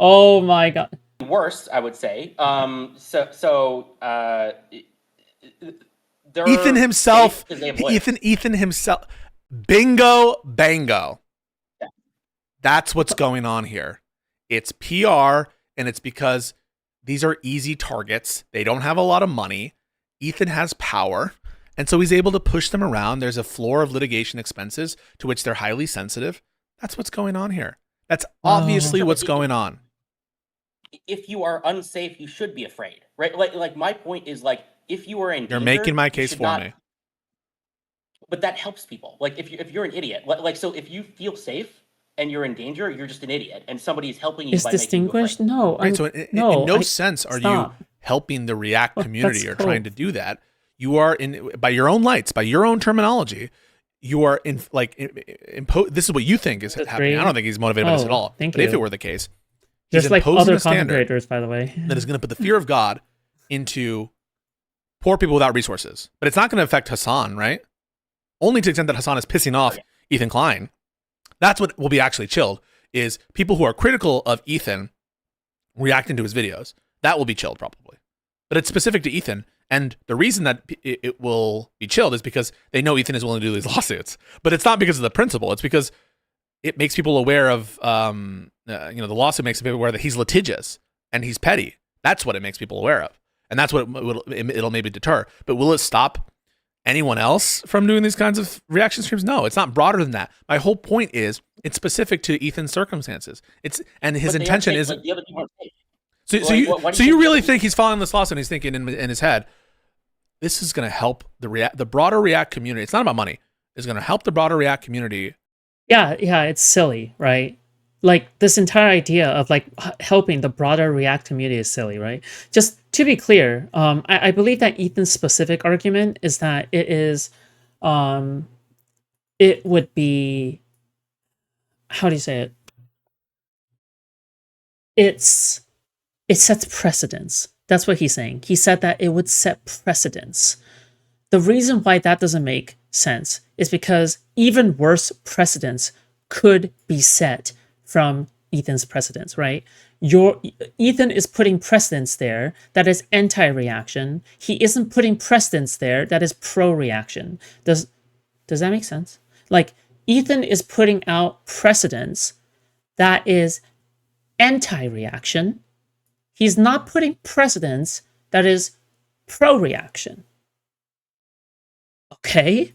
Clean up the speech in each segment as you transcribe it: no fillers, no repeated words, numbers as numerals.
Oh my god. Worse, I would say. They're Ethan himself. because they have lawyers. Ethan himself. Bingo, bango. Yeah. That's what's going on here. It's PR, and it's because these are easy targets. They don't have a lot of money. Ethan has power, and so he's able to push them around. There's a floor of litigation expenses to which they're highly sensitive. That's what's going on here. That's obviously what's going on. If you are unsafe, you should be afraid, right? Like my point is, like, if you are in danger, You're making my case for me. But that helps people. Like, if you're an idiot, like, so if you feel safe and you're in danger, you're just an idiot, and somebody is helping you. Is distinguished? No, right. So in no sense are you helping the React community or trying to do that. You are by your own lights, by your own terminology. You are this is what you think is happening. I don't think he's motivated by this at all. Thank but you. if it were the case, there's like other content creators, by the way, that is going to put the fear of God into poor people without resources. But it's not going to affect Hassan, right? Only to the extent that Hassan is pissing off Ethan Klein. That's what will be actually chilled, is people who are critical of Ethan reacting to his videos. That will be chilled probably. But it's specific to Ethan. And the reason that it will be chilled is because they know Ethan is willing to do these lawsuits. But it's not because of the principle. It's because it makes people aware of, the lawsuit makes people aware that he's litigious and he's petty. That's what it makes people aware of. And that's what it'll maybe deter. But will it stop anyone else from doing these kinds of reaction streams? No, it's not broader than that. My whole point is it's specific to Ethan's circumstances. And his intention is. So you really think he's following this lawsuit and he's thinking in his head, this is going to help the broader React community. It's not about money. It's going to help the broader React community. Yeah, it's silly, right? Like, this entire idea of like helping the broader React community is silly, right? Just to be clear, I believe that Ethan's specific argument is that it would be, how do you say it? It sets precedence. That's what he's saying. He said that it would set precedence. The reason why that doesn't make sense is because even worse precedents could be set from Ethan's precedents, right? Ethan is putting precedents there that is anti-reaction. He isn't putting precedents there that is pro-reaction. Does that make sense? Like, Ethan is putting out precedents that is anti-reaction. He's not putting precedents that is pro-reaction. Okay?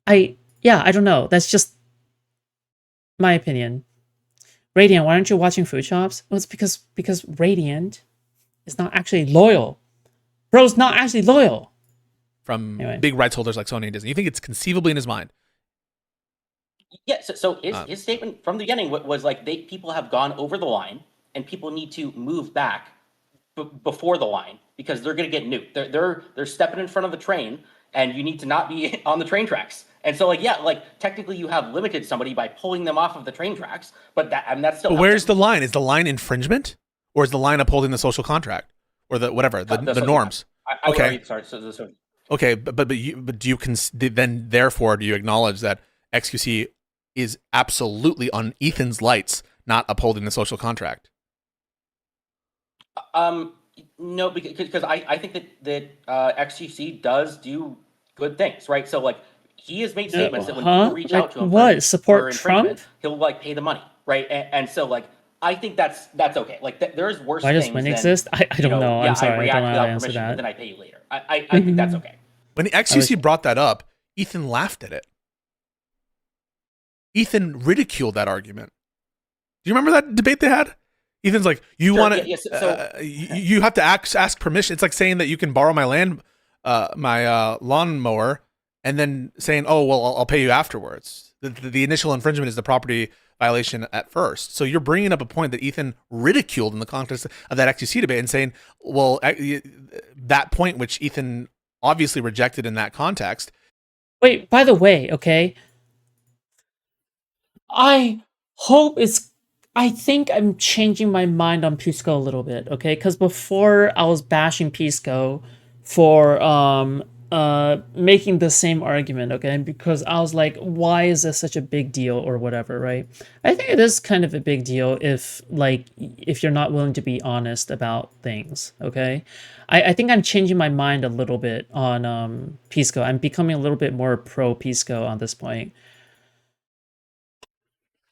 I don't know. That's just my opinion. Radiant, why aren't you watching Food Shops? Well, it's because Radiant is not actually loyal. Bro's not actually loyal. From big rights holders like Sony and Disney. You think it's conceivably in his mind? Yeah, so his statement from the beginning was like, people have gone over the line and people need to move back before the line because they're going to get nuked. They're stepping in front of the train and you need to not be on the train tracks. And so, technically you have limited somebody by pulling them off of the train tracks, but that's still. But where's the line? Is the line infringement, or is the line upholding the social contract, or the norms? Okay. Okay, but do you then therefore do you acknowledge that XQC is absolutely on Ethan's lights, not upholding the social contract? No, because I think that XQC does do good things, right? So he has made statements that when people reach out to him support Trump, he'll pay the money, right? And so I think that's okay. There's worse things. Why does Win exist? I don't know. I'm sorry, I don't know how to answer that. Then I pay you later. I think that's okay. When XQC brought that up, Ethan laughed at it. Ethan ridiculed that argument. Do you remember that debate they had? Ethan's like, you want to, you have to ask permission. It's like saying that you can borrow my lawnmower, and then saying, oh, well, I'll pay you afterwards. The initial infringement is the property violation at first. So you're bringing up a point that Ethan ridiculed in the context of that XQC debate and saying, well, that point which Ethan obviously rejected in that context. Wait, by the way, okay, I think I'm changing my mind on Pisco a little bit, okay? Because before I was bashing Pisco for making the same argument, okay? Because I was like, why is this such a big deal or whatever, right? I think it is kind of a big deal if if you're not willing to be honest about things, okay? I think I'm changing my mind a little bit on Pisco. I'm becoming a little bit more pro Pisco on this point.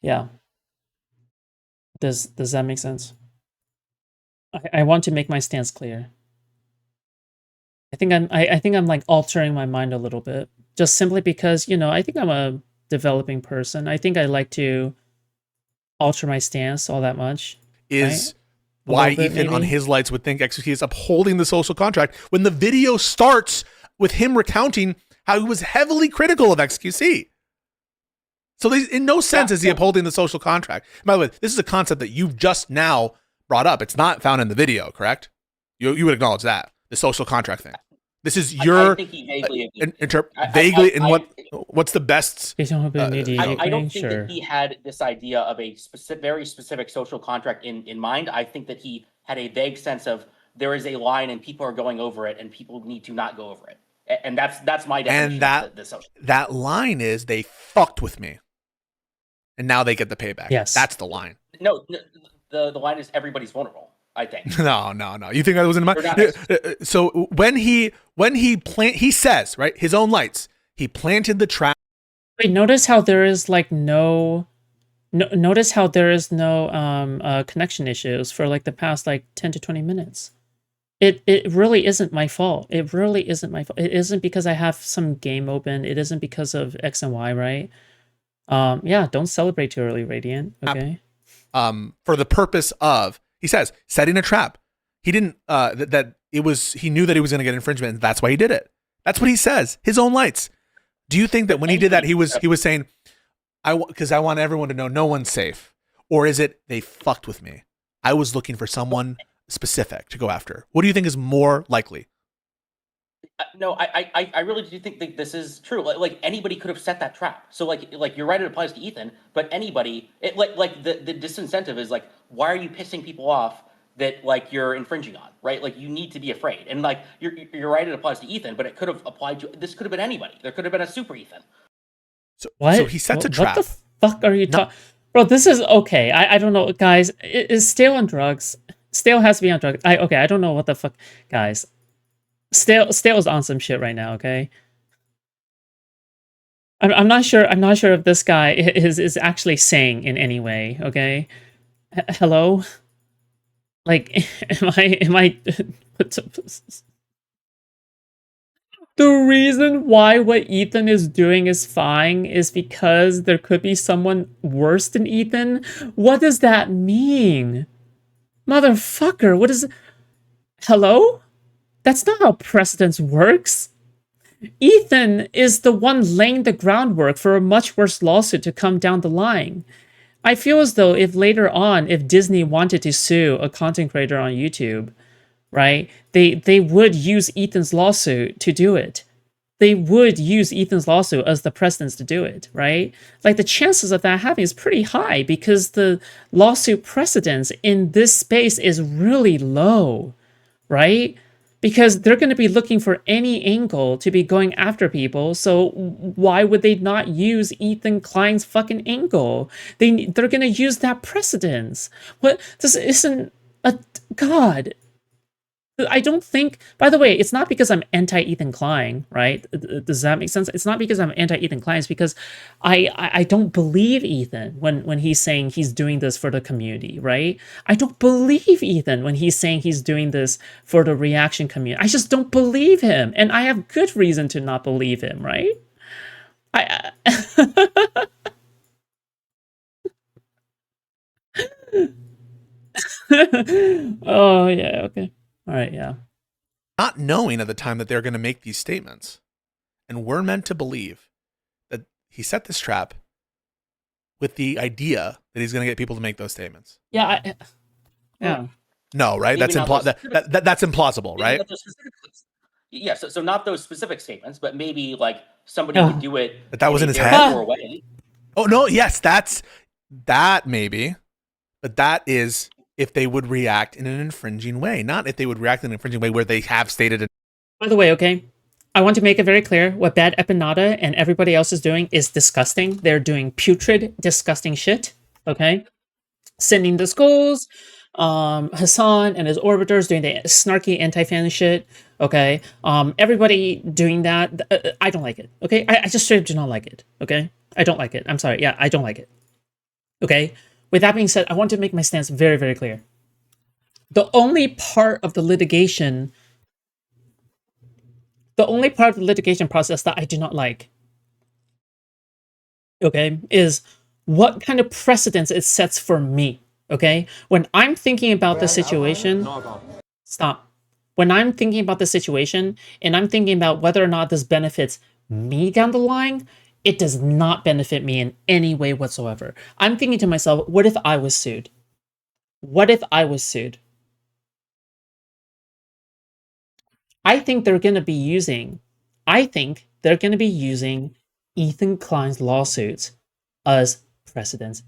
Yeah. Does that make sense? I want to make my stance clear. I think I'm like altering my mind a little bit, just simply because, you know, I think I'm a developing person. I think I like to alter my stance all that much. Is right? why Ethan on his lights would think XQC is upholding the social contract when the video starts with him recounting how he was heavily critical of XQC. So in no sense is he upholding the social contract. By the way, this is a concept that you've just now brought up. It's not found in the video, correct? You would acknowledge that, the social contract thing. This is your I think he vaguely vaguely in what's the best? I don't think that he had this idea of a very specific social contract in mind. I think that he had a vague sense of there is a line and people are going over it and people need to not go over it. And that's my definition. And that line is they fucked with me, and now they get the payback. Yes, that's the line. No, the line is everybody's vulnerable. I think. No. You think that was in mind? So when he says, right, his own lights, he planted the trap. Wait, notice how there is like notice how there is no connection issues for like the past like 10 to 20 minutes. It really isn't my fault. It really isn't my fault. It isn't because I have some game open. It isn't because of X and Y, right? Yeah, don't celebrate too early, Radiant. Okay. For the purpose of, he says, setting a trap. He didn't he knew that he was going to get infringement, and that's why he did it. That's what he says. His own lights. Do you think that when he did that, he was saying, because I want everyone to know no one's safe, or is it they fucked with me? I was looking for someone specific to go after. What do you think is more likely? No, I really do think that this is true. Like anybody could have set that trap. So like you're right, it applies to Ethan, but anybody, the disincentive is like, why are you pissing people off that like you're infringing on, right? Like you need to be afraid. And like you're right, it applies to Ethan, but it could have applied to, this could have been anybody. There could have been a super Ethan. So what? So he sets a trap. What the fuck are you talking? Bro, this is okay. I don't know, guys. Is Stale on drugs? Stale has to be on drugs. I don't know what the fuck, guys. Stale's on some shit right now, okay? I'm not sure if this guy is actually saying in any way, okay? Hello? Like, am I the reason why what Ethan is doing is fine is because there could be someone worse than Ethan? What does that mean? Motherfucker, what is... Hello? That's not how precedence works. Ethan is the one laying the groundwork for a much worse lawsuit to come down the line. I feel as though if later on, if Disney wanted to sue a content creator on YouTube, right, they would use Ethan's lawsuit to do it. They would use Ethan's lawsuit as the precedence to do it, right? Like the chances of that happening is pretty high because the lawsuit precedence in this space is really low, right? Because they're going to be looking for any angle to be going after people. So why would they not use Ethan Klein's fucking angle? They're going to use that precedence. What? This isn't a... God. I don't think... By the way, it's not because I'm anti-Ethan Klein, right? Does that make sense? It's not because I'm anti-Ethan Klein. It's because I don't believe Ethan when he's saying he's doing this for the community, right? I don't believe Ethan when he's saying he's doing this for the reaction community. I just don't believe him. And I have good reason to not believe him, right? Oh, yeah, okay. All right, yeah. Not knowing at the time that they're going to make these statements. And we're meant to believe that he set this trap with the idea that he's going to get people to make those statements. Yeah, yeah. No, right? That's that's implausible, right? Yeah, so not those specific statements, but maybe like somebody would do it. But that was in his head? Oh, no, yes, that maybe. But that is... if they would react in an infringing way, not if they would react in an infringing way where they have stated it. By the way, okay, I want to make it very clear what Bad Epinata and everybody else is doing is disgusting. They're doing putrid, disgusting shit. Okay? Sending the skulls, Hassan and his orbiters doing the snarky anti-fan shit. Okay? Everybody doing that. I don't like it. Okay? I just straight up do not like it. Okay? I don't like it. I'm sorry. Yeah, I don't like it. Okay? With that being said, I want to make my stance very, very clear. The only part of the litigation process that I do not like, okay, is what kind of precedence it sets for me, okay? When I'm thinking about the situation, stop. When I'm thinking about the situation and I'm thinking about whether or not this benefits me down the line, it does not benefit me in any way whatsoever. I'm thinking to myself, what if I was sued? What if I was sued? I think they're going to be using Ethan Klein's lawsuits as precedents,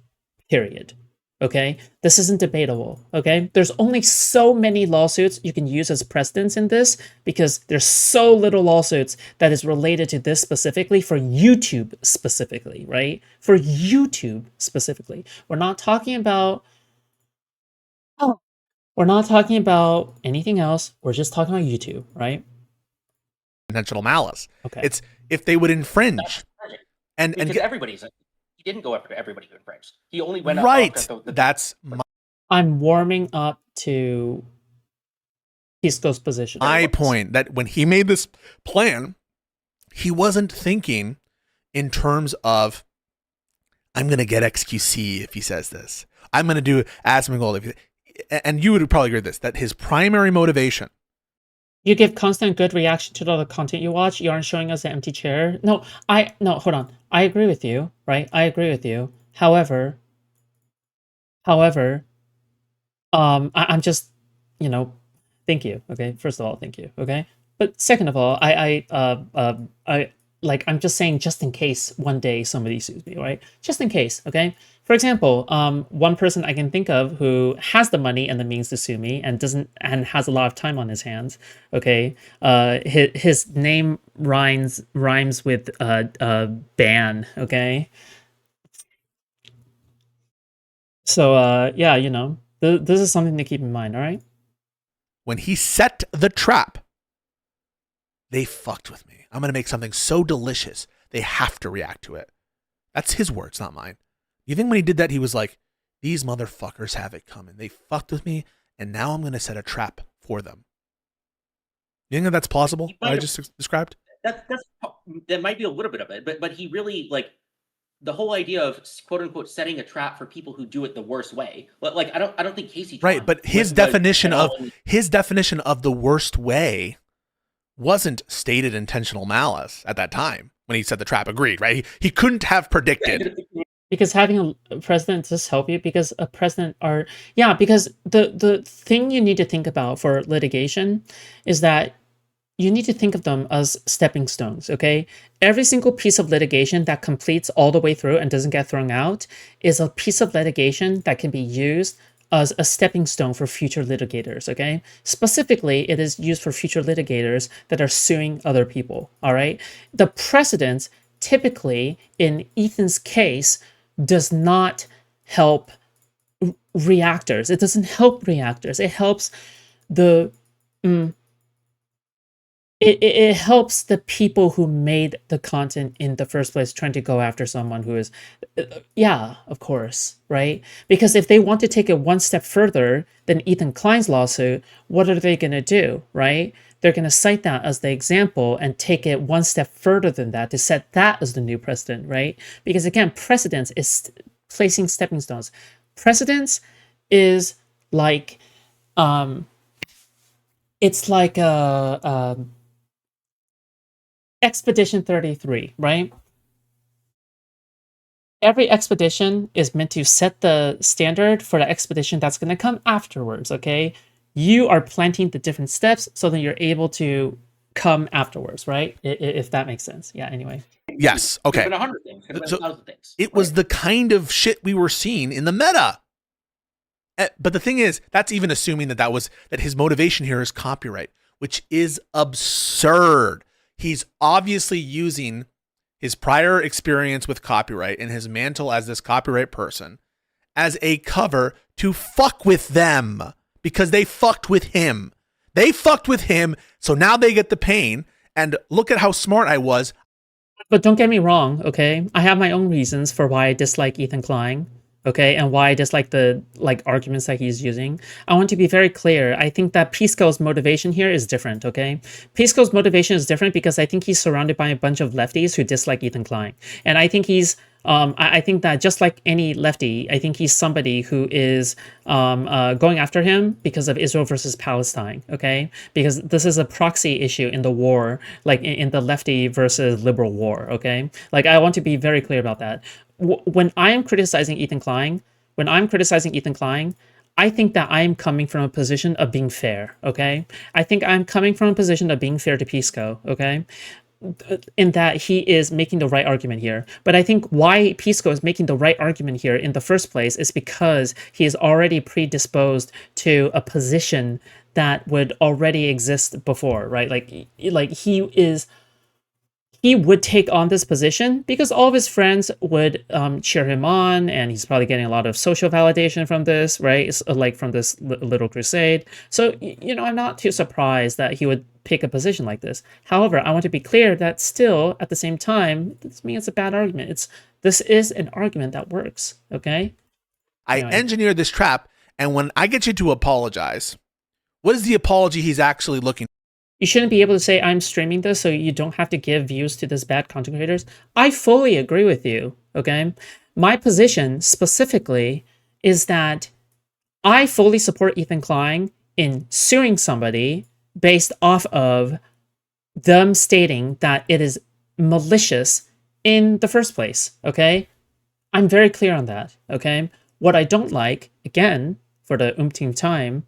period. Okay? This isn't debatable. Okay? There's only so many lawsuits you can use as precedents in this because there's so little lawsuits that is related to this specifically for YouTube specifically, right? For YouTube specifically. We're not talking about anything else. We're just talking about YouTube, right? Intentional malice. Okay. It's if they would infringe. And because he didn't go after everybody who infringed. He only went right. after That's I'm warming up to Pisco's position. my point, that when he made this plan, he wasn't thinking in terms of, I'm going to get XQC if he says this. I'm going to do Asmongold. And you would probably agree with this, that his primary motivation. You give constant good reaction to all the content you watch. You aren't showing us an empty chair. No, hold on. I agree with you, right? I agree with you. However, I'm just, thank you. Okay. First of all, thank you. Okay. But second of all, I'm just saying, just in case one day somebody sues me, right? Just in case. Okay. For example, one person I can think of who has the money and the means to sue me and has a lot of time on his hands. Okay. His name rhymes with ban. Okay. So, yeah, this is something to keep in mind, all right? When he set the trap, they fucked with me. I'm going to make something so delicious, they have to react to it. That's his words, not mine. You think when he did that, he was like, these motherfuckers have it coming. They fucked with me, and now I'm going to set a trap for them. You think that's plausible, what I just described? That might be a little bit of it, but he really, the whole idea of quote unquote setting a trap for people who do it the worst way. Like I don't think Kaceytron. Right, but his definition of the worst way wasn't stated intentional malice at that time when he said the trap. Agreed, right? He couldn't have predicted. Because having a president does help you, because a president because the thing you need to think about for litigation is that you need to think of them as stepping stones, okay? Every single piece of litigation that completes all the way through and doesn't get thrown out is a piece of litigation that can be used as a stepping stone for future litigators, okay? Specifically, it is used for future litigators that are suing other people, all right? The precedent, typically, in Ethan's case, does not help reactors. It doesn't help reactors. It helps the... It helps the people who made the content in the first place trying to go after someone who is, of course, right? Because if they want to take it one step further than Ethan Klein's lawsuit, what are they going to do, right? They're going to cite that as the example and take it one step further than that to set that as the new precedent, right? Because again, precedence is placing stepping stones. Precedence is like, it's like Expedition 33, right? Every expedition is meant to set the standard for the expedition that's going to come afterwards, okay? You are planting the different steps so that you're able to come afterwards, right? If that makes sense. Yeah, anyway. Yes, okay. Could have been 100 things. Could have been 1,000 things. It was the kind of shit we were seeing in the meta. But the thing is, that's even assuming that his motivation here is copyright, which is absurd. He's obviously using his prior experience with copyright and his mantle as this copyright person as a cover to fuck with them because they fucked with him. They fucked with him, so now they get the pain. And look at how smart I was. But don't get me wrong, okay? I have my own reasons for why I dislike Ethan Klein, okay? And why I dislike the arguments that he's using. I want to be very clear. I think that Pisco's motivation here is different, okay? Pisco's motivation is different because I think he's surrounded by a bunch of lefties who dislike Ethan Klein. And I think he's I think that just like any lefty, I think he's somebody who is going after him because of Israel versus Palestine, okay? Because this is a proxy issue in the war, like in the lefty versus liberal war, okay? Like, I want to be very clear about that. When I am criticizing Ethan Klein, I think that I'm coming from a position of being fair, okay? I think I'm coming from a position of being fair to Pisco, okay? In that he is making the right argument here. But I think why Pisco is making the right argument here in the first place is because he is already predisposed to a position that would already exist before, right? Like he would take on this position because all of his friends would cheer him on, and he's probably getting a lot of social validation from this, right? It's like from this little crusade. So, I'm not too surprised that he would pick a position like this. However, I want to be clear that still, at the same time, this means it's a bad argument. This is an argument that works, okay? I engineered this trap, and when I get you to apologize, what is the apology he's actually looking for? You shouldn't be able to say, I'm streaming this so you don't have to give views to this bad content creators. I fully agree with you, okay? My position specifically is that I fully support Ethan Klein in suing somebody based off of them stating that it is malicious in the first place, okay? I'm very clear on that, okay? What I don't like, again, for the umpteenth time,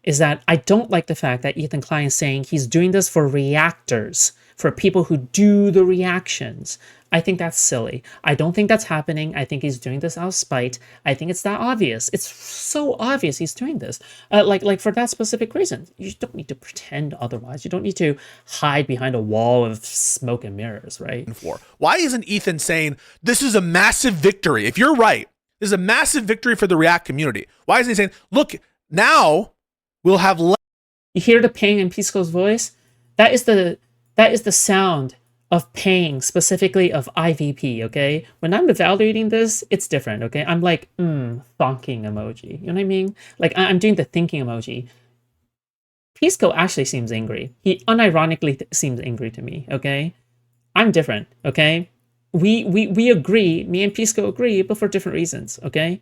is that I don't like the fact that Ethan Klein is saying he's doing this for reactors, for people who do the reactions. I think that's silly. I don't think that's happening. I think he's doing this out of spite. I think it's that obvious. It's so obvious he's doing this. Like for that specific reason. You don't need to pretend otherwise. You don't need to hide behind a wall of smoke and mirrors, right? Why isn't Ethan saying this is a massive victory? If you're right, this is a massive victory for the React community. Why isn't he saying, look, now we'll have less. You hear the pain in Pisco's voice? That is the sound of pain, specifically of IVP, okay? When I'm evaluating this, it's different, okay? I'm like, thonking emoji. You know what I mean? Like, I'm doing the thinking emoji. Pisco actually seems angry. He unironically seems angry to me, okay? I'm different, okay? We agree, me and Pisco agree, but for different reasons, okay?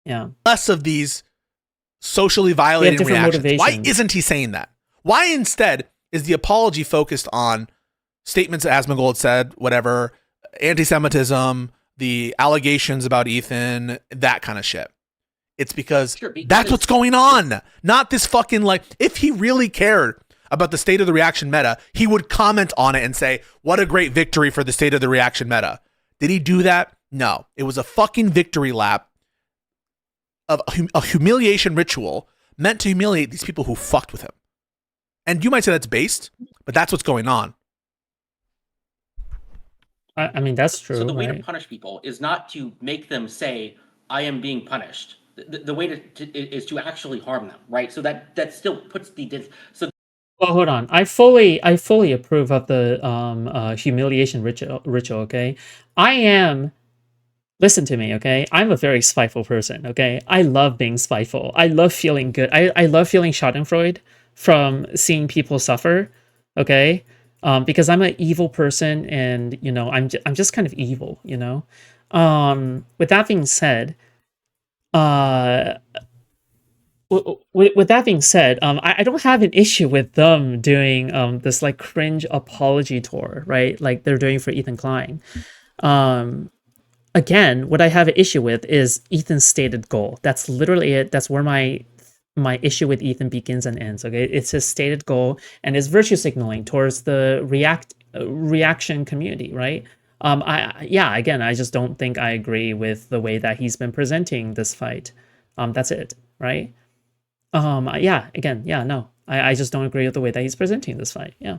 Yeah. Less of these socially violating reactions. Why isn't he saying that? Why instead is the apology focused on statements that Asmongold said, whatever, anti-Semitism, the allegations about Ethan, that kind of shit? It's because that's what's going on. Not this fucking, like, if he really cared about the state of the reaction meta, he would comment on it and say, what a great victory for the state of the reaction meta. Did he do that? No. It was a fucking victory lap of a humiliation ritual meant to humiliate these people who fucked with him. And you might say that's based, but that's what's going on. I mean, that's true. So the way to punish people is not to make them say, I am being punished. The way is to actually harm them, right? So that still puts the... So. Well, hold on. I fully approve of the humiliation ritual, okay? Listen to me, okay? I'm a very spiteful person, okay? I love being spiteful. I love feeling good. I love feeling schadenfreude from seeing people suffer, okay? Because I'm an evil person, and I'm just kind of evil, With that being said, I don't have an issue with them doing this like cringe apology tour, right? Like they're doing for Ethan Klein. Again, what I have an issue with is Ethan's stated goal. That's literally it. That's where my issue with Ethan begins and ends. Okay, it's his stated goal and his virtue signaling towards the reaction community, right? I just don't think I agree with the way that he's been presenting this fight. That's it, right? No. I just don't agree with the way that he's presenting this fight. Yeah.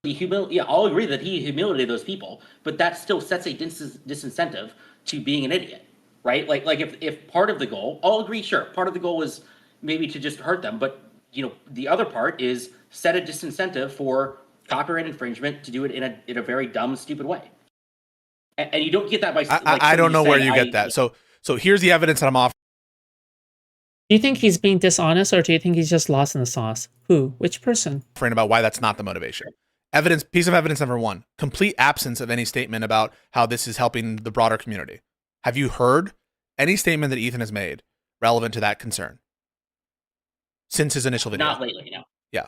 I'll agree that he humiliated those people, but that still sets a disincentive to being an idiot, right? Like if part of the goal, I'll agree, sure, part of the goal was maybe to just hurt them, but the other part is set a disincentive for copyright infringement to do it in a very dumb, stupid way. And you don't get that by. I don't know where you get that. So here's the evidence that I'm offering. Do you think he's being dishonest, or do you think he's just lost in the sauce? Who? Which person? About why that's not the motivation. Piece of evidence number 1, complete absence of any statement about how this is helping the broader community. Have you heard any statement that Ethan has made relevant to that concern since his initial video? Not lately, no. Yeah.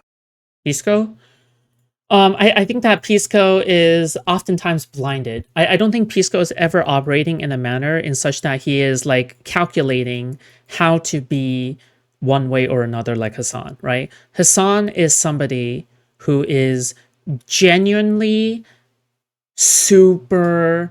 Pisco? I think that Pisco is oftentimes blinded. I don't think Pisco is ever operating in a manner in such that he is like calculating how to be one way or another like Hassan, right? Hassan is somebody who is genuinely super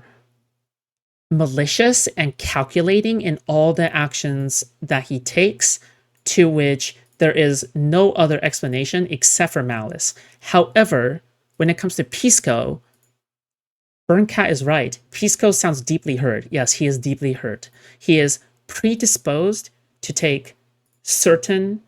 malicious and calculating in all the actions that he takes, to which there is no other explanation except for malice. However, when it comes to Pisco, Burncat is right. Pisco sounds deeply hurt. Yes, he is deeply hurt. He is predisposed to take certain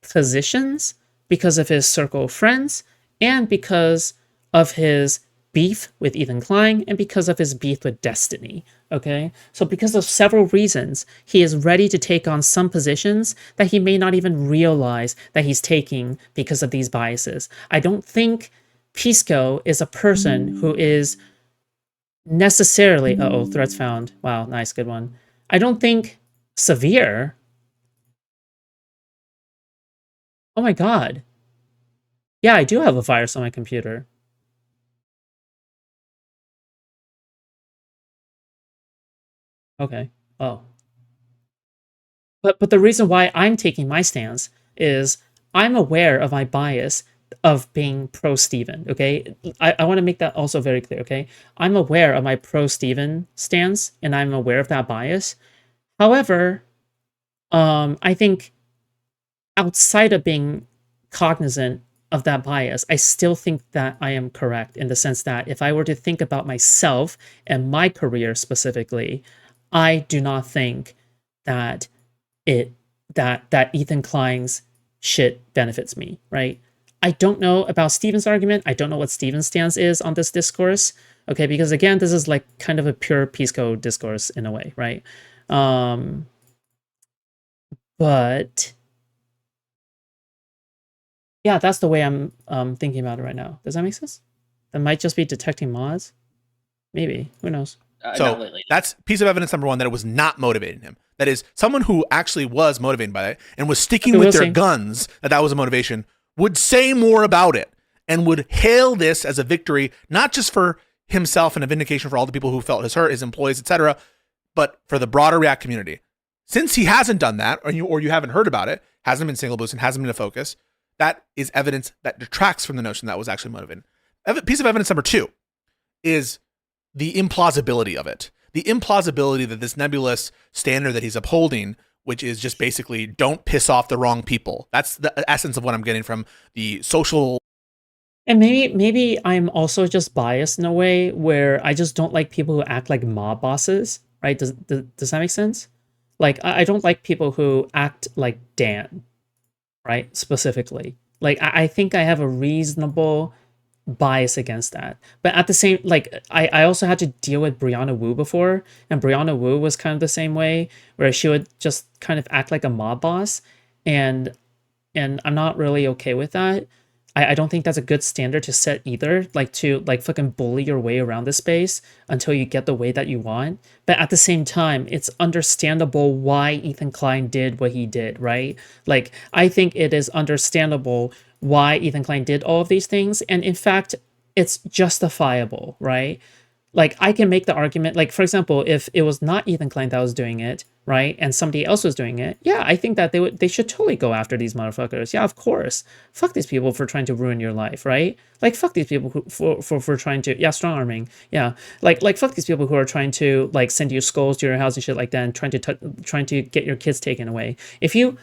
positions because of his circle of friends and because of his beef with Ethan Klein and because of his beef with Destiny. Okay, so because of several reasons, he is ready to take on some positions that he may not even realize that he's taking because of these biases. I don't think Pisco is a person who is necessarily... Uh-oh, threats found. Wow, nice, good one. I don't think Severe... Oh my god. Yeah, I do have a virus on my computer. Okay. Oh. But the reason why I'm taking my stance is I'm aware of my bias of being pro-Steven, okay? I want to make that also very clear, okay? I'm aware of my pro-Steven stance, and I'm aware of that bias. However, I think outside of being cognizant of that bias, I still think that I am correct in the sense that if I were to think about myself and my career specifically, I do not think that that Ethan Klein's shit benefits me, right? I don't know about Steven's argument. I don't know what Steven's stance is on this discourse, okay? Because again, this is like kind of a pure Pisco discourse in a way, right? But yeah, that's the way I'm thinking about it right now. Does that make sense? That might just be detecting mods. Maybe. Who knows? So that's piece of evidence number 1, that it was not motivating him. That is, someone who actually was motivated by it and was sticking with their guns, that was a motivation, would say more about it and would hail this as a victory, not just for himself and a vindication for all the people who felt his hurt, his employees, etc., but for the broader React community. Since he hasn't done that, or you haven't heard about it, hasn't been single boosted, hasn't been a focus, that is evidence that detracts from the notion that was actually motivating. Piece of evidence number 2 is the implausibility of it. The implausibility that this nebulous standard that he's upholding, which is just basically don't piss off the wrong people. That's the essence of what I'm getting from the social. And maybe I'm also just biased in a way where I just don't like people who act like mob bosses, right? Does that make sense? Like, I don't like people who act like Dan, right? Specifically. Like, I think I have a reasonable bias against that. But at the same, like, I also had to deal with Brianna Wu before, and Brianna Wu was kind of the same way, where she would just kind of act like a mob boss, and I'm not really okay with that. I don't think that's a good standard to set either, like to like fucking bully your way around the space until you get the way that you want. But at the same time, it's understandable why Ethan Klein did what he did, right? Like, I think it is understandable why Ethan Klein did all of these things. And in fact, it's justifiable, right? Like, I can make the argument, like, for example, if it was not Ethan Klein that was doing it, right, and somebody else was doing it, yeah, I think that they should totally go after these motherfuckers. Yeah, of course. Fuck these people for trying to ruin your life, right? Like, fuck these people who, for trying to, yeah, strong arming, yeah. Like fuck these people who are trying to, like, send you skulls to your house and shit like that and trying to get your kids taken away. If you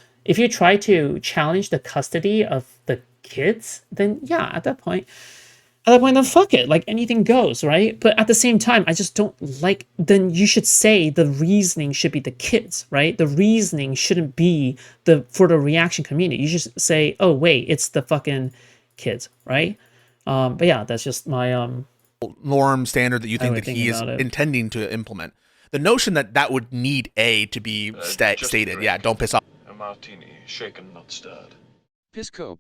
try to challenge the custody of the kids, then yeah, at that point, then fuck it. Like anything goes, right? But at the same time, I just don't like. Then you should say the reasoning should be the kids, right? The reasoning shouldn't be for the reaction community. You should say, oh wait, it's the fucking kids, right? But yeah, that's just my norm standard that you think way that of he is thinking about it. intending to implement. The notion that that would need to be Just stated, drink. yeah, don't piss off. A martini, shaken, not stirred. Pisco.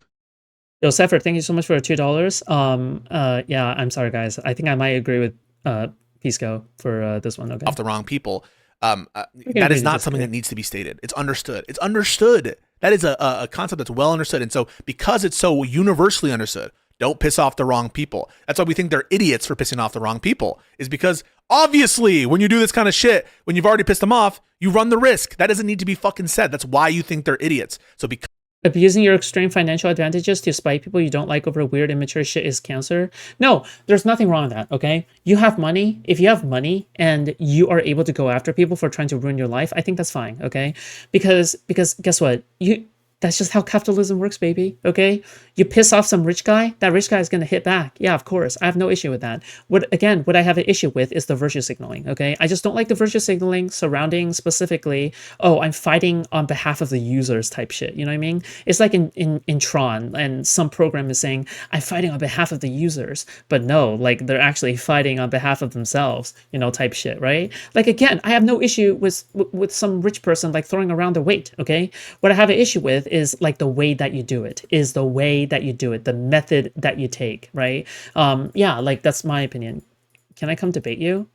Yo, Sefer, thank you so much for $2. Yeah, I'm sorry, guys. I think I might agree with Pisco for this one. Okay. Off the wrong people. can That agree is to not something disagree. that needs to be stated. It's understood. It's understood. That is a concept that's well understood. And so because it's so universally understood, don't piss off the wrong people. That's why we think they're idiots for pissing off the wrong people, is because obviously when you do this kind of shit, when you've already pissed them off, you run the risk. That doesn't need to be fucking said. That's why you think they're idiots. So because Abusing your extreme financial advantages to spite people you don't like over weird immature shit is cancer. No, there's nothing wrong with that, okay? You have money. If you have money and you are able to go after people for trying to ruin your life, I think that's fine, okay? Because guess what? That's just how capitalism works, baby, okay? You piss off some rich guy, that rich guy is going to hit back. Yeah, of course. I have no issue with that. What I have an issue with is the virtue signaling, okay? I just don't like the virtue signaling surrounding specifically, oh, I'm fighting on behalf of the users type shit. You know what I mean? It's like in Tron, and some program is saying, I'm fighting on behalf of the users. But no, like they're actually fighting on behalf of themselves, you know, type shit, right? Like again, I have no issue with some rich person like throwing around their weight, okay? What I have an issue with is like the way that you do it, the method that you take, right? Yeah, like that's my opinion. Can I come debate you?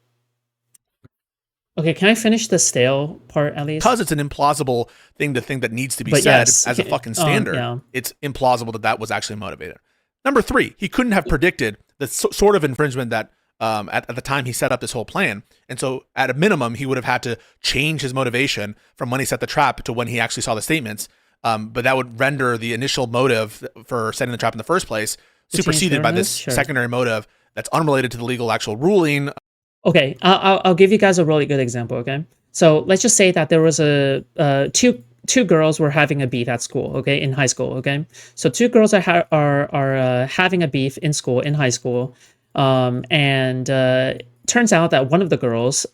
Okay, can I finish the stale part at least? it's an implausible thing to think that needs to be But said yes, as a fucking standard, yeah. it's implausible that that was actually motivated. Number 3, he couldn't have predicted the sort of infringement that at the time he set up this whole plan. And so at a minimum, he would have had to change his motivation from when he set the trap to when he actually saw the statements. But that would render the initial motive for setting the trap in the first place superseded by this secondary motive that's unrelated to the legal actual ruling. Okay, I'll give you guys a really good example. Okay, so let's just say that there was two girls were having a beef at school. Okay, in high school. Okay, so two girls are having a beef in school in high school, and turns out that one of the girls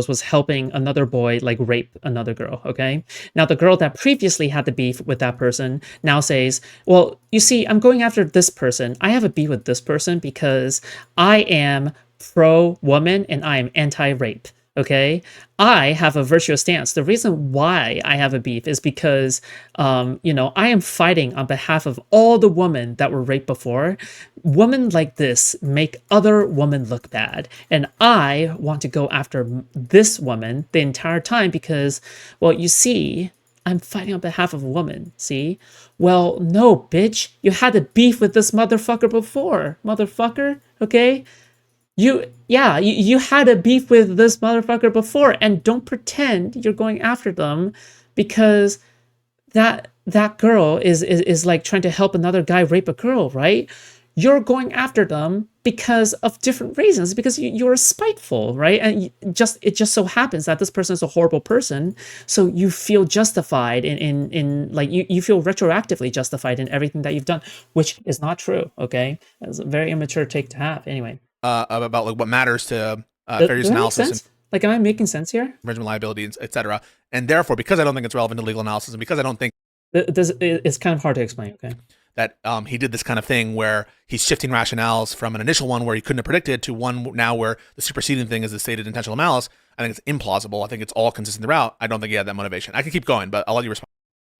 was helping another boy like rape another girl, okay? Now the girl that previously had the beef with that person now says, well, you see, I'm going after this person. I have a beef with this person because I am pro-woman and I am anti-rape. Okay, I have a virtuous stance. The reason why I have a beef is because, I am fighting on behalf of all the women that were raped before. Women like this make other women look bad. And I want to go after this woman the entire time because, well, you see, I'm fighting on behalf of a woman, see? Well, no, bitch. You had a beef with this motherfucker before, motherfucker, okay? You had a beef with this motherfucker before, and don't pretend you're going after them because that girl is like trying to help another guy rape a girl, right? You're going after them because of different reasons, because you're spiteful, right? And it just so happens that this person is a horrible person, so you feel justified in like you feel retroactively justified in everything that you've done, which is not true. Okay, that's a very immature take to have. Anyway. About like what matters to fair use analysis and like, am I making sense here? infringement liability, etc. And therefore, because I don't think it's relevant to legal analysis, and because I don't think it's kind of hard to explain. Okay, that he did this kind of thing where he's shifting rationales from an initial one where he couldn't have predicted to one now where the superseding thing is the stated intentional malice. I think it's implausible. I think it's all consistent throughout. I don't think he had that motivation. I can keep going, but I'll let you respond.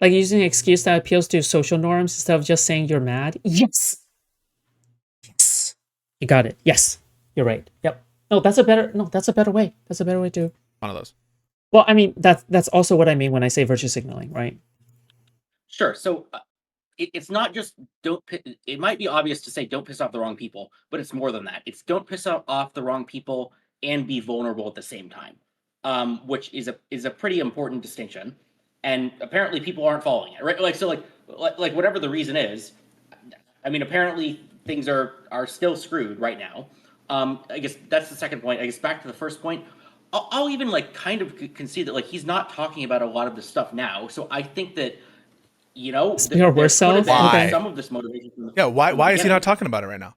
Like using an excuse that appeals to social norms instead of just saying you're mad. Yes. You got it. Yes. You're right. Yep. That's a better way. That's a better way to. One of those. Well, I mean, that's also what I mean when I say virtue signaling, right? Sure. So it's not just it might be obvious to say don't piss off the wrong people, but it's more than that. It's don't piss off the wrong people and be vulnerable at the same time, which is a pretty important distinction. And apparently people aren't following it, right? Like whatever the reason is, I mean, apparently things are still screwed right now. I guess that's the second point. I guess back to the first point. I'll even like kind of concede that like he's not talking about a lot of this stuff now. So I think that Speak our worst self. Why? Some of this motivation. Why is he not talking about it right now?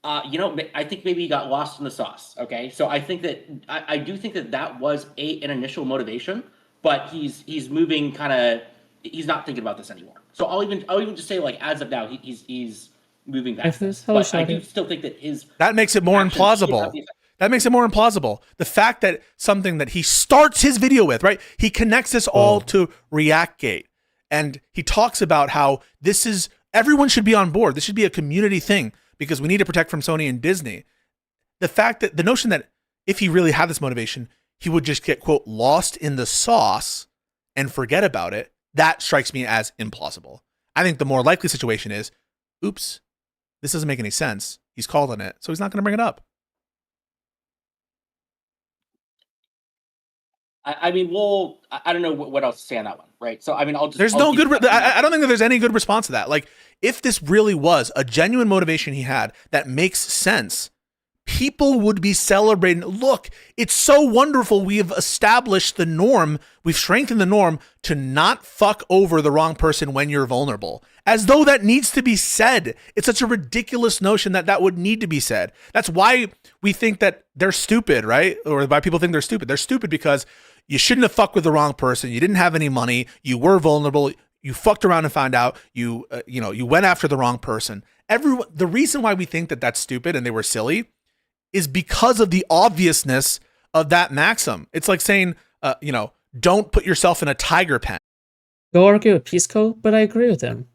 I think maybe he got lost in the sauce. Okay, so I think that I do think that was an initial motivation, but he's moving kind of. He's not thinking about this anymore. So I'll even just say like as of now he's moving back. But I do still think that that makes it more implausible. That makes it more implausible. The fact that something that he starts his video with, right? He connects this all to ReactGate, and he talks about how everyone should be on board. This should be a community thing because we need to protect from Sony and Disney. The notion that if he really had this motivation, he would just get, quote, lost in the sauce and forget about it, that strikes me as implausible. I think the more likely situation is, oops, this doesn't make any sense. He's called on it, so he's not going to bring it up. I mean, I don't know what else to say on that one, right? So, I mean, I don't think that there's any good response to that. Like, if this really was a genuine motivation he had that makes sense, people would be celebrating. Look, it's so wonderful. We have established the norm. We've strengthened the norm to not fuck over the wrong person when you're vulnerable. As though that needs to be said. It's such a ridiculous notion that would need to be said. That's why we think that they're stupid, right? Or why people think they're stupid. They're stupid because you shouldn't have fucked with the wrong person. You didn't have any money. You were vulnerable. You fucked around and found out. You went after the wrong person. The reason why we think that that's stupid and they were silly is because of the obviousness of that maxim. It's like saying, don't put yourself in a tiger pen. Go argue with Pisco, but I agree with him.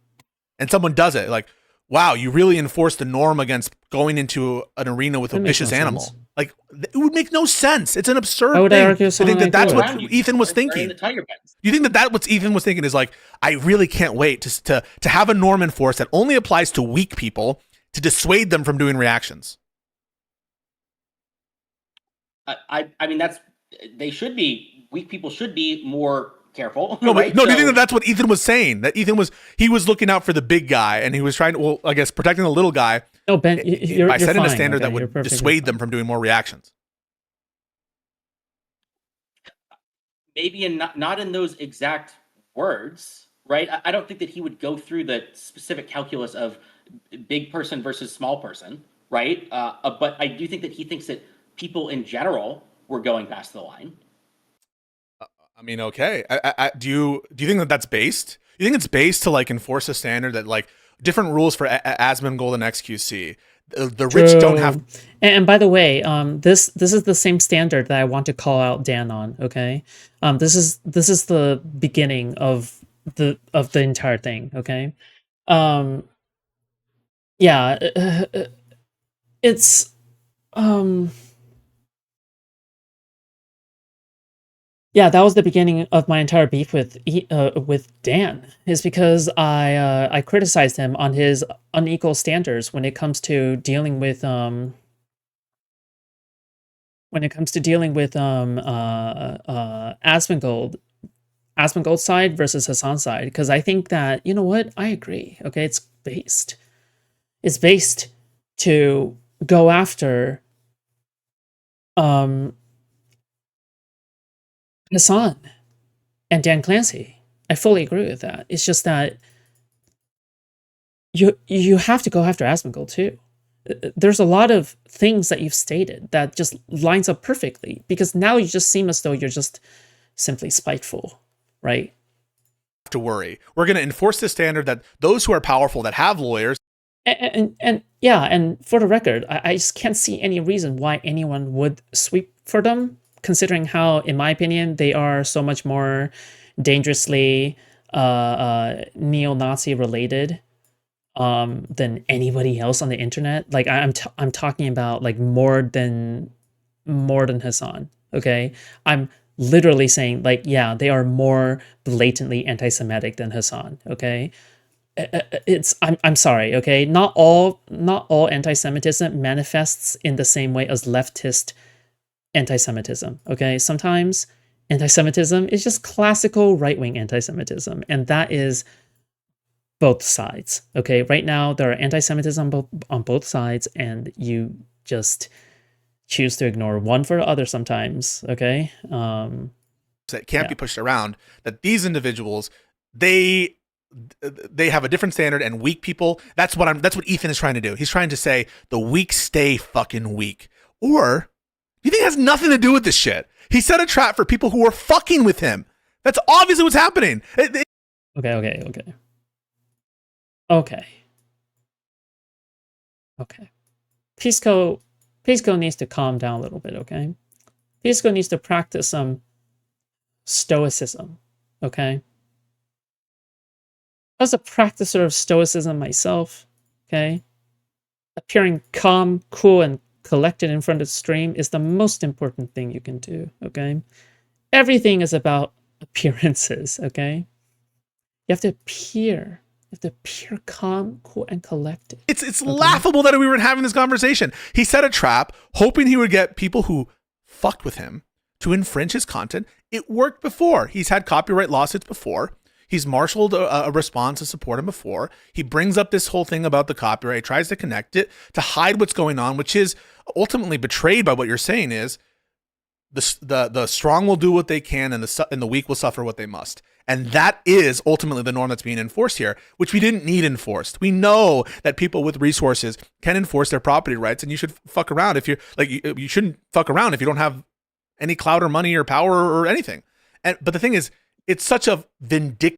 And someone does it. Like, wow, you really enforced the norm against going into an arena with a vicious animal. Sense. Like, it would make no sense. It's an absurd thing. I think that's what Ethan was thinking. You think that what Ethan was thinking is like, I really can't wait to have a norm enforced that only applies to weak people to dissuade them from doing reactions. I mean, weak people should be more careful. No, right? Do you think that's what Ethan was saying? That he was looking out for the big guy and he was trying to, protecting the little guy. No, Ben, by setting fine, a standard that would dissuade them from doing more reactions. Maybe not in those exact words, right? I don't think that he would go through the specific calculus of big person versus small person, right? But I do think that he thinks that people in general were going past the line. I mean, okay. Do you think that that's based? You think it's based to like enforce a standard that like different rules for Asmongold and XQC? The rich don't have. And by the way, this is the same standard that I want to call out Dan on. Okay, this is the beginning of the entire thing. Okay, yeah, it's yeah, that was the beginning of my entire beef with Dan, is because I criticized him on his unequal standards when it comes to dealing with Asmongold's side versus Hassan's side, because I think that, you know what, I agree. Okay, it's based to go after Hassan and Dan Clancy. I fully agree with that. It's just that you have to go after Asmongold too. There's a lot of things that you've stated that just lines up perfectly, because now you just seem as though you're just simply spiteful, right? To worry. We're going to enforce the standard that those who are powerful, that have lawyers. And yeah, and for the record, I just can't see any reason why anyone would sweep for them, considering how, in my opinion, they are so much more dangerously neo-Nazi related than anybody else on the internet. Like I'm talking about like more than Hassan. Okay, I'm literally saying like, yeah, they are more blatantly anti-Semitic than Hassan. Okay, I'm sorry. Okay, not all anti-Semitism manifests in the same way as leftist anti-Semitism. Okay, sometimes anti-Semitism is just classical right-wing anti-Semitism, and that is both sides. Okay, right now there are anti-Semitism on both sides, and you just choose to ignore one for the other sometimes. Okay. That can't be pushed around, that these individuals, they have a different standard, and weak people, that's what Ethan is trying to do. He's trying to say the weak stay fucking weak. Or you think it has nothing to do with this shit? He set a trap for people who were fucking with him. That's obviously what's happening. Okay. Pisco needs to calm down a little bit, okay? Pisco needs to practice some stoicism, okay? As a practicer of stoicism myself, okay, appearing calm, cool, and collected in front of the stream is the most important thing you can do, okay? Everything is about appearances, okay? You have to appear. You have to appear calm, cool, and collected. It's laughable that we were having this conversation. He set a trap, hoping he would get people who fucked with him to infringe his content. It worked before. He's had copyright lawsuits before. He's marshaled a response to support him before. He brings up this whole thing about the copyright, tries to connect it to hide what's going on, which is ultimately betrayed by what you're saying is the strong will do what they can and the weak will suffer what they must. And that is ultimately the norm that's being enforced here, which we didn't need enforced. We know that people with resources can enforce their property rights, and you should fuck around if you're like, you shouldn't fuck around if you don't have any clout or money or power or anything. But the thing is, it's such a vindictive.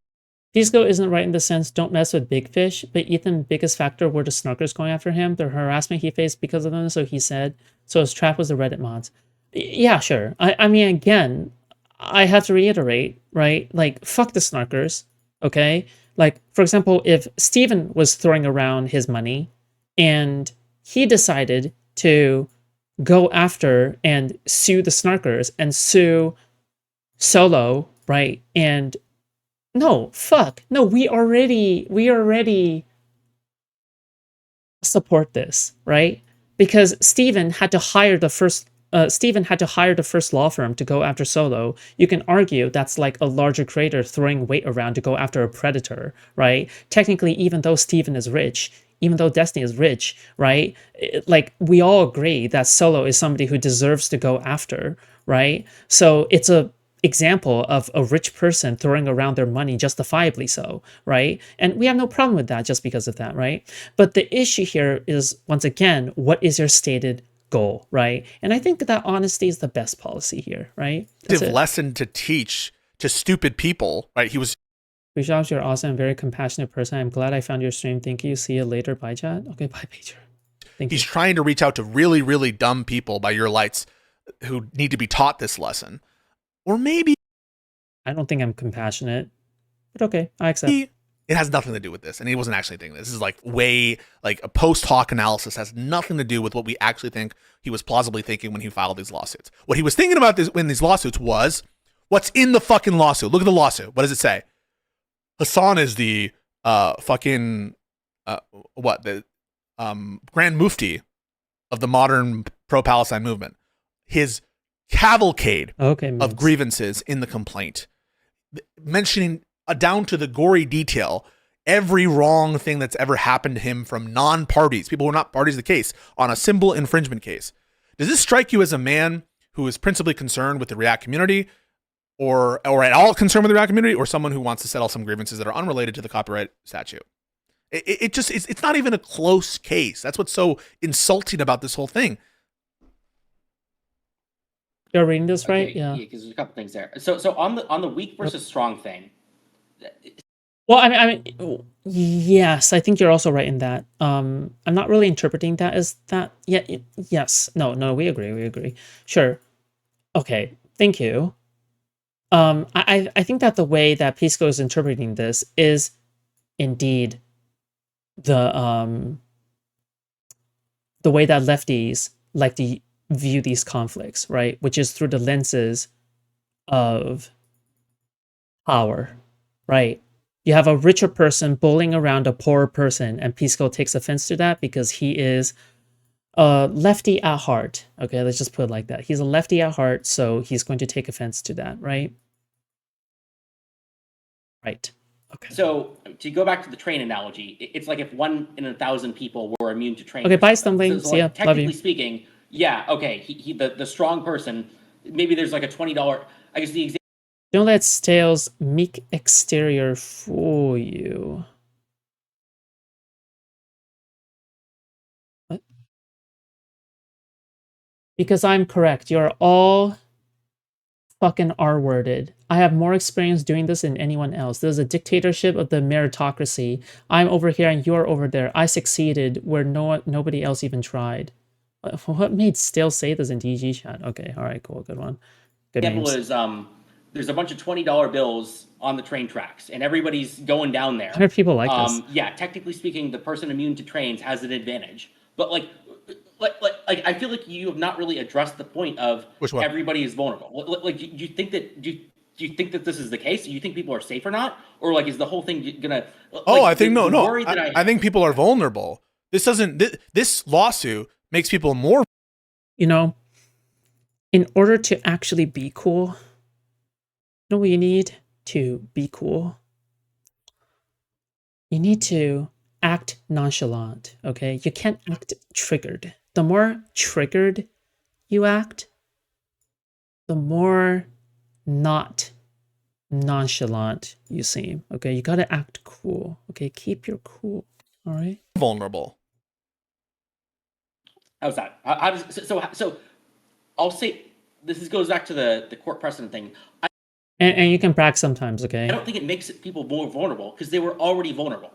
Pisco isn't right in the sense, don't mess with big fish, but Ethan's biggest factor were the snarkers going after him, the harassment he faced because of them, so he said. So his trap was the Reddit mods. Yeah, sure. I mean, again, I have to reiterate, right? Like, fuck the snarkers, okay? Like, for example, if Steven was throwing around his money and he decided to go after and sue the snarkers and sue Solo, right? And no, we already support this, right? Because Steven had to hire the first law firm to go after Solo. You can argue that's like a larger creator throwing weight around to go after a predator, right? Technically, even though Steven is rich, even though Destiny is rich, right? Like, we all agree that Solo is somebody who deserves to go after, right? So it's a example of a rich person throwing around their money justifiably so, right? And we have no problem with that just because of that, right? But the issue here is, once again, what is your stated goal, right? And I think that honesty is the best policy here, right? Lesson to teach to stupid people, right? He was. Rishab, you're awesome and very compassionate person. I'm glad I found your stream. Thank you. See you later. Bye, chat. Okay, bye, Pager. Thank you. He's trying to reach out to really, really dumb people by your lights who need to be taught this lesson. Or maybe I don't think I'm compassionate, but okay, I accept. It has nothing to do with this, and he wasn't actually thinking this. This is like way like a post hoc analysis, has nothing to do with what we actually think he was plausibly thinking when he filed these lawsuits. What he was thinking about in these lawsuits was what's in the fucking lawsuit. Look at the lawsuit. What does it say? Hassan is the Grand Mufti of the modern pro-Palestine movement. His cavalcade of grievances in the complaint, mentioning down to the gory detail every wrong thing that's ever happened to him from non-parties, people who are not parties to the case, on a simple infringement case. Does this strike you as a man who is principally concerned with the React community, or at all concerned with the React community, or someone who wants to settle some grievances that are unrelated to the copyright statute? It's not even a close case. That's what's so insulting about this whole thing. You're reading this right? Yeah, because there's a couple things there. So on the weak versus strong thing. Well, I mean, yes, I think you're also right in that. I'm not really interpreting that as that. Yeah, yes, no, we agree. Sure. Okay, thank you. I think that the way that Pisco is interpreting this is indeed the way that lefties like to view these conflicts, right? Which is through the lenses of power, right? You have a richer person bullying around a poorer person, and Pisco takes offense to that because he is a lefty at heart. Okay, let's just put it like that. He's a lefty at heart, so he's going to take offense to that, right? Right. Okay. So to go back to the train analogy, it's like if 1 in 1,000 people were immune to train. Okay, bye, Stumbling. So See ya. like, Love you. technically speaking, Yeah, okay. The strong person. Maybe there's like a $20. I guess the example. Don't let Stale's meek exterior fool you. What? Because I'm correct. You're all fucking R-worded. I have more experience doing this than anyone else. There's a dictatorship of the meritocracy. I'm over here and you're over there. I succeeded where nobody else even tried. What made Stale say this in DG chat? Okay, all right, cool, good one. Good Example names. is there's a bunch of $20 bills on the train tracks, and everybody's going down there. 100 people like this. Yeah, technically speaking, the person immune to trains has an advantage, but like I feel like you have not really addressed the point of Which one? everybody is vulnerable. Like, do you think that do you think that this is the case? Do you think people are safe or not, or like is the whole thing gonna? Oh, I think no. I think people are vulnerable. This doesn't. This lawsuit makes people more. You know, in order to actually be cool, you know what you need to be cool? You need to act nonchalant, okay? You can't act triggered. The more triggered you act, the more not nonchalant you seem, okay? You gotta act cool, okay? Keep your cool, all right? Vulnerable. How's that? How does so? I'll say this goes back to the court precedent thing. And you can brag sometimes, okay? I don't think it makes people more vulnerable because they were already vulnerable.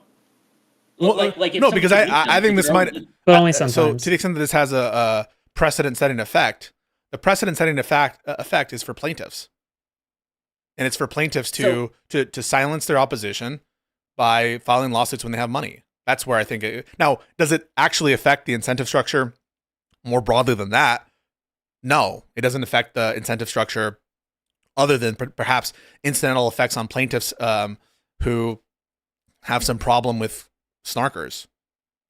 Well, if no, because I think this might. But only sometimes. So to the extent that this has a precedent-setting effect, the precedent-setting effect is for plaintiffs, and it's for plaintiffs to silence their opposition by filing lawsuits when they have money. That's where I think it. Now, does it actually affect the incentive structure more broadly than that? No, it doesn't affect the incentive structure other than perhaps incidental effects on plaintiffs who have some problem with snarkers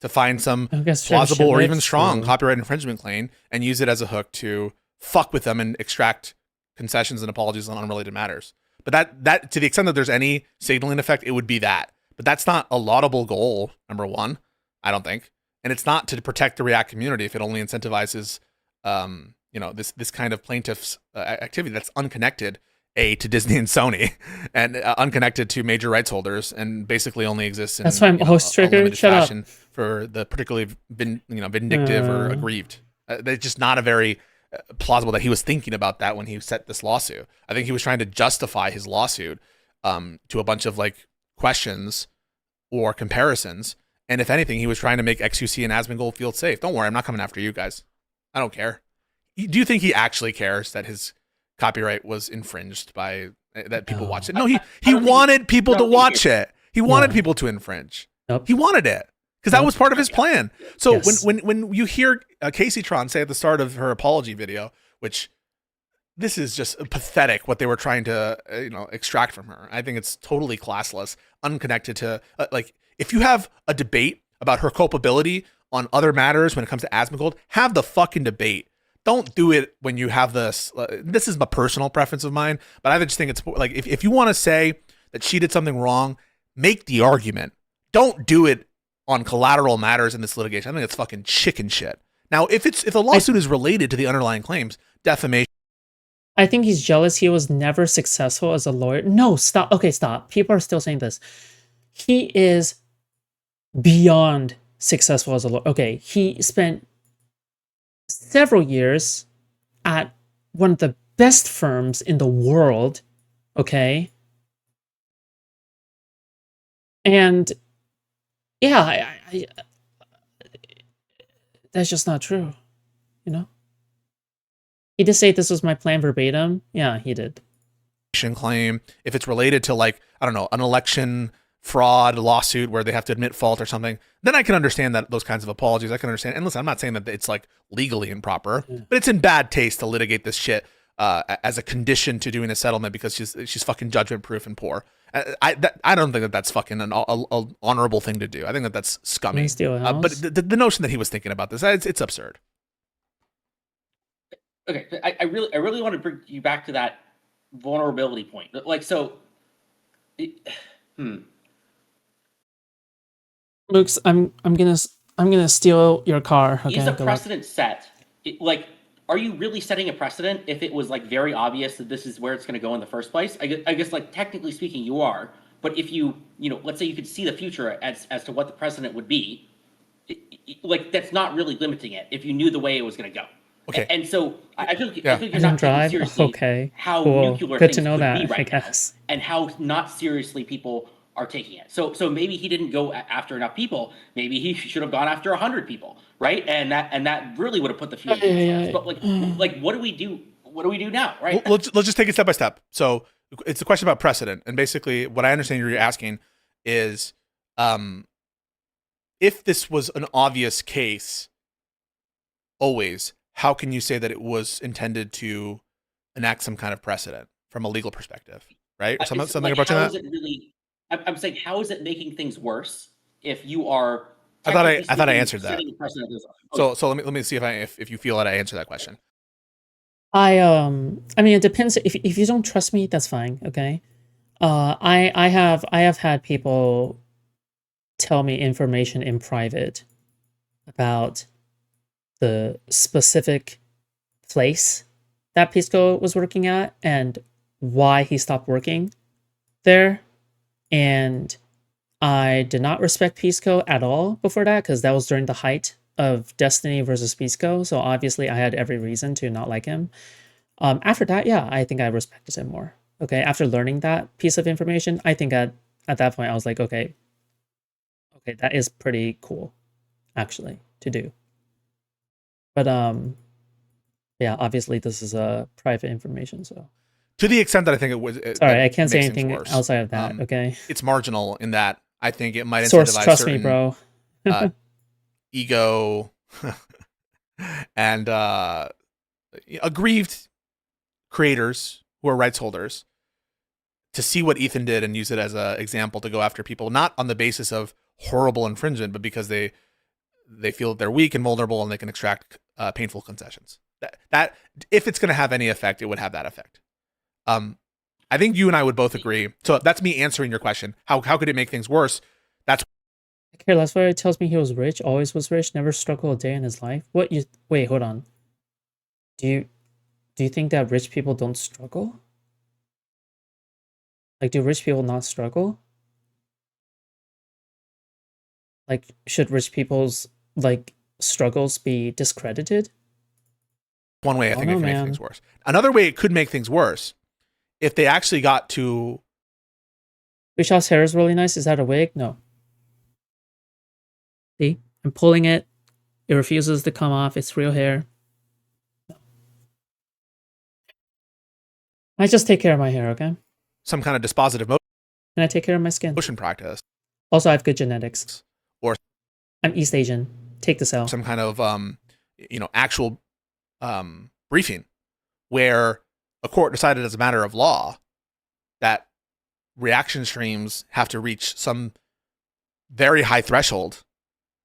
to find some plausible or even strong copyright infringement claim and use it as a hook to fuck with them and extract concessions and apologies on unrelated matters. But that to the extent that there's any signaling effect, it would be that. But that's not a laudable goal, number one, I don't think. And it's not to protect the React community if it only incentivizes this kind of plaintiff's activity that's unconnected to Disney and Sony and unconnected to major rights holders and basically only exists in that's why I'm always triggered. Shut up. For the particularly vindictive or aggrieved. It's just not a very plausible that he was thinking about that when he set this lawsuit. I think he was trying to justify his lawsuit to a bunch of like questions or comparisons. And if anything, he was trying to make XUC and Asmongold feel safe. Don't worry, I'm not coming after you guys. I don't care. Do you think he actually cares that his copyright was infringed by that people watched it? No, he wanted people to watch it. He wanted people to infringe. Nope. He wanted it because that was part of his plan. So when you hear Kaceytron say at the start of her apology video, which this is just pathetic what they were trying to extract from her. I think it's totally classless, unconnected to like if you have a debate about her culpability on other matters when it comes to Asmongold, have the fucking debate. Don't do it when you have this. This is a personal preference of mine, but I just think it's like if you want to say that she did something wrong, make the argument. Don't do it on collateral matters in this litigation. I think it's fucking chicken shit. Now, if the lawsuit is related to the underlying claims, defamation. I think he's jealous he was never successful as a lawyer. No, stop. Okay, stop. People are still saying this. He is beyond successful as a lawyer. Okay, he spent several years at one of the best firms in the world, okay? And yeah, I that's just not true, you know? He did say this was my plan verbatim. Yeah, he did. Claim if it's related to like, I don't know, an election fraud lawsuit where they have to admit fault or something, then I can understand that those kinds of apologies. I can understand. And listen, I'm not saying that it's like legally improper, but it's in bad taste to litigate this shit as a condition to doing a settlement because she's fucking judgment proof and poor. I don't think that that's fucking an honorable thing to do. I think that that's scummy. But the notion that he was thinking about this, it's absurd. Okay, I really want to bring you back to that vulnerability point. Like, so, Luke's, I'm gonna steal your car. Okay, is a precedent set like, are you really setting a precedent if it was like very obvious that this is where it's going to go in the first place? I guess like technically speaking, you are. But if you let's say you could see the future as to what the precedent would be, like that's not really limiting it if you knew the way it was going to go. Okay. And so I feel like Yeah. you're I didn't not taking drive. seriously Okay, how cool. nuclear Good to things know could that, be I right now, guess. and how not seriously people are taking it. So maybe he didn't go after enough people. Maybe he should have gone after 100 people, right? And that really would have put the feeling in his hands. But like what do we do? What do we do now, right? Let's just take it step by step. So it's a question about precedent, and basically, what I understand you're asking is, if this was an obvious case, always, how can you say that it was intended to enact some kind of precedent from a legal perspective, right? Or something like, approaching how that. is it really? I'm saying, how is it making things worse if you are? I thought I technically answered that. setting a precedent as So let me see if you feel that I answered that question. I mean, it depends. If you don't trust me, that's fine. Okay. I have had people tell me information in private about the specific place that Pisco was working at and why he stopped working there. And I did not respect Pisco at all before that, because that was during the height of Destiny versus Pisco. So obviously I had every reason to not like him. After that, yeah, I think I respected him more. Okay, after learning that piece of information, I think at that point I was like, okay, that is pretty cool, actually, to do. But yeah, obviously this is private information, so To the extent that I think it was. Sorry, I can't say anything outside of that. Okay, it's marginal in that I think it might source, incentivize trust certain me, bro. ego and aggrieved creators who are rights holders to see what Ethan did and use it as an example to go after people, not on the basis of horrible infringement, but because they feel that they're weak and vulnerable and they can extract painful concessions. That if it's going to have any effect, it would have that effect. I think you and I would both agree. So that's me answering your question. How could it make things worse? That's I care less whether it tells me he was rich, always was rich, never struggled a day in his life. What you wait, hold on. Do you think that rich people don't struggle? Like, do rich people not struggle? Like, should rich people's like struggles be discredited? one way I think it know, can make man. things worse. Another way it could make things worse, if they actually got to. Bishop's hair is really nice. Is that a wig? No. See, I'm pulling it. It refuses to come off. It's real hair. No. I just take care of my hair, okay? Some kind of dispositive And I take care of my skin. motion practice. Also, I have good genetics. Or I'm East Asian. Take this out. some kind of actual briefing where a court decided as a matter of law that reaction streams have to reach some very high threshold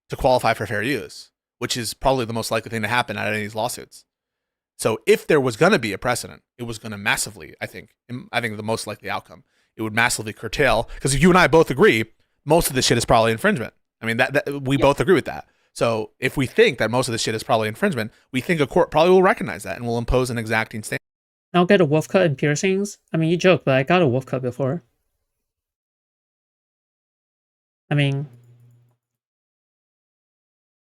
to qualify for fair use, which is probably the most likely thing to happen out of any of these lawsuits. So if there was going to be a precedent, it was going to massively, I think the most likely outcome, it would massively curtail, because you and I both agree, most of this shit is probably infringement. I mean, that we both agree with that. So if we think that most of this shit is probably infringement, we think a court probably will recognize that and will impose an exacting standard. I'll get a wolf cut and piercings. I mean, you joke, but I got a wolf cut before. I mean,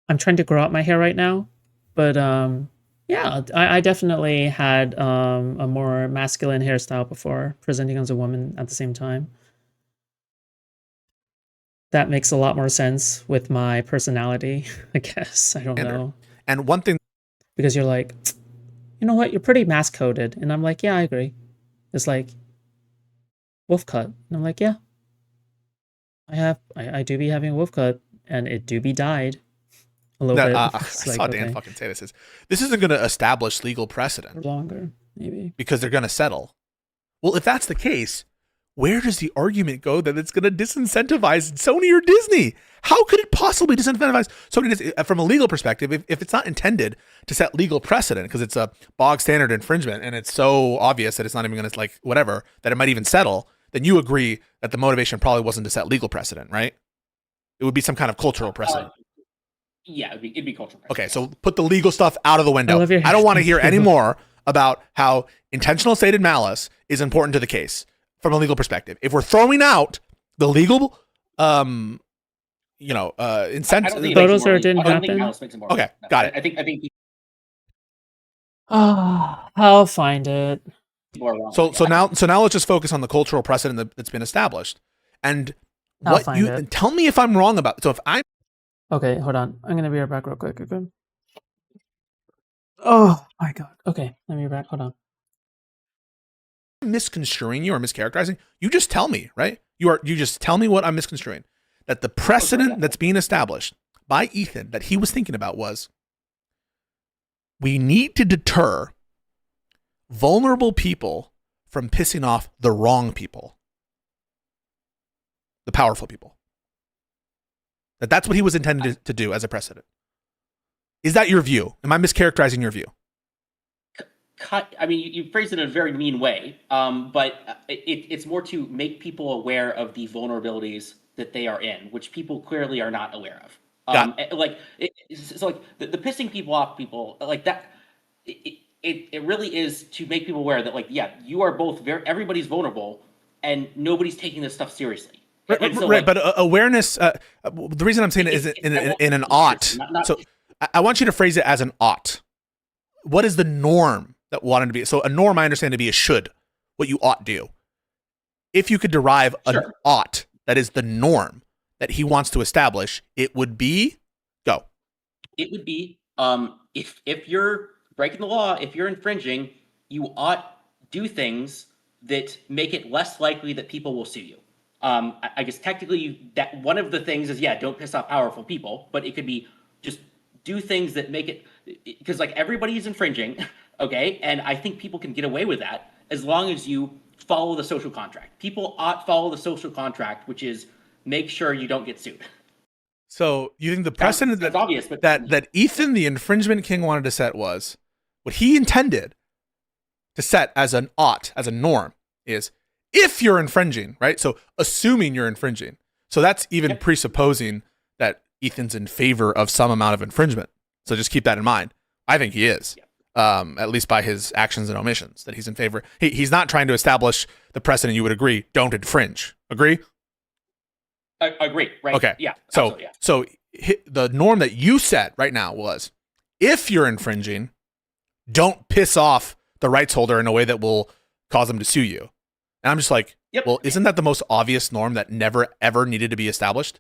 I'm trying to grow out my hair right now, but yeah, I definitely had a more masculine hairstyle before, presenting as a woman at the same time. That makes a lot more sense with my personality, I guess. I don't know. And one thing, because you're like, you know what, you're pretty mask coded, and I'm like, yeah, I agree. It's like wolf cut, and I'm like, yeah, I do be having a wolf cut, and it do be dyed a little bit. I saw Dan fucking say this isn't going to establish legal precedent. Longer, maybe, because they're going to settle. Well, if that's the case, where does the argument go that it's going to disincentivize Sony or Disney? How could it possibly disincentivize Sony from a legal perspective if it's not intended to set legal precedent, because it's a bog standard infringement and it's so obvious that it's not even going to, like, whatever, that it might even settle, then you agree that the motivation probably wasn't to set legal precedent, right? It would be some kind of cultural precedent. Yeah, it'd be cultural. Okay, so put the legal stuff out of the window. love your I don't want to hear hashtag. any more about how intentional stated malice is important to the case from a legal perspective. If we're throwing out the legal, incentive. Photos or it didn't I don't think happen? malice makes it more. Okay, No, got it. I think I'll find it. people are wrong. So now let's just focus on the cultural precedent that's been established, and I'll what find you it. tell me if I'm wrong about. So if I'm Okay, hold on. I'm gonna be right back real quick. Okay. Oh my god. Okay, let me be back. Hold on. misconstruing you or mischaracterizing, you just tell me, right? You just tell me what I'm misconstruing. That the precedent that's being established by Ethan that he was thinking about was we need to deter vulnerable people from pissing off the wrong people, the powerful people. That's what he was intended to do as a precedent. Is that your view? Am I mischaracterizing your view? I mean, you phrased it in a very mean way, but it's more to make people aware of the vulnerabilities that they are in, which people clearly are not aware of. So the pissing people off, people like that. It really is to make people aware that, like, yeah, you are both everybody's vulnerable, and nobody's taking this stuff seriously. Right, but awareness. The reason I'm saying it is in an ought. So I want you to phrase it as an ought. What is the norm that wanted to be? So a norm, I understand to be a should, what you ought do. If you could derive an ought that is the norm that he wants to establish, it would be go. It would be if you're breaking the law, if you're infringing, you ought do things that make it less likely that people will sue you. I guess technically that one of the things is, don't piss off powerful people, but it could be just do things that make it, because like everybody's infringing, okay? And I think people can get away with that as long as you follow the social contract. People ought follow the social contract, which is make sure you don't get sued. So you think the precedent that's obvious, but that Ethan, the infringement king, wanted to set was what he intended to set as an ought, as a norm, is if you're infringing, right? So assuming you're infringing. So that's even presupposing that Ethan's in favor of some amount of infringement. So just keep that in mind. I think he is, at least by his actions and omissions, that he's in favor. He's not trying to establish the precedent. You would agree, don't infringe. Agree? Agree, right? Okay. Yeah. So the norm that you set right now was if you're infringing, don't piss off the rights holder in a way that will cause them to sue you. And I'm just like, well, isn't that the most obvious norm that never, ever needed to be established?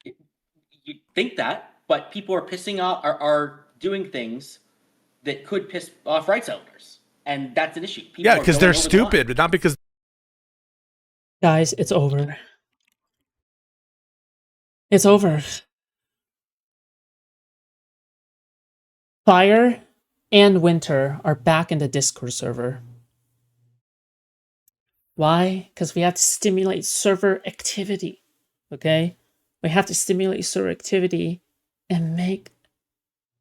You think that, but people are pissing off, are doing things that could piss off rights owners. And that's an issue. People because they're stupid, but not because... Guys, it's over. It's over. Fire and Winter are back in the Discord server. Why? Because we have to stimulate server activity. Okay? We have to stimulate server activity and make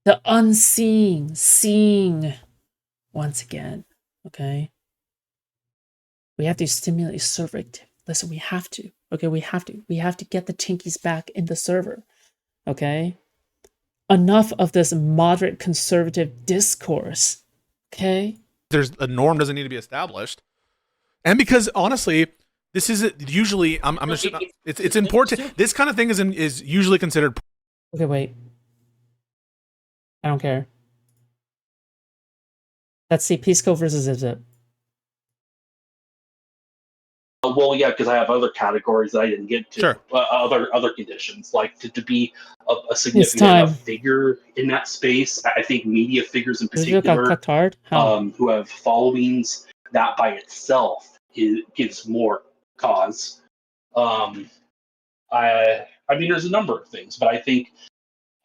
the unseen seeing once again. Okay? We have to stimulate server activity. Listen, we have to. Okay, we have to. We have to get the Tinkies back in the server. Okay? Enough of this moderate conservative discourse. Okay? There's a norm doesn't need to be established. And because honestly, this is usually it's important. This kind of thing is usually considered. Okay, wait. I don't care. Let's see Pisco versus Zip Zip. Well, yeah, because I have other categories that I didn't get to. Sure. Other conditions, like to be a significant enough figure in that space. I think media figures in particular, who have followings, that by itself gives more cause. I mean, there's a number of things, but I think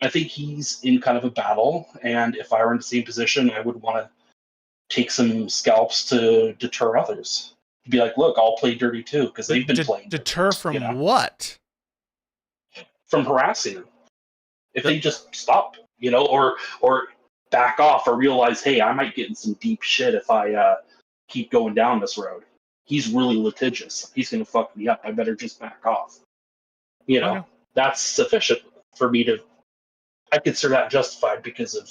he's in kind of a battle, and if I were in the same position, I would want to take some scalps to deter others. Be like, look, I'll play dirty too, because they've been playing. Deter from what? From harassing them. If they just stop, or back off, or realize, hey, I might get in some deep shit if I keep going down this road. He's really litigious. He's going to fuck me up. I better just back off. That's sufficient for me to, I consider that justified because of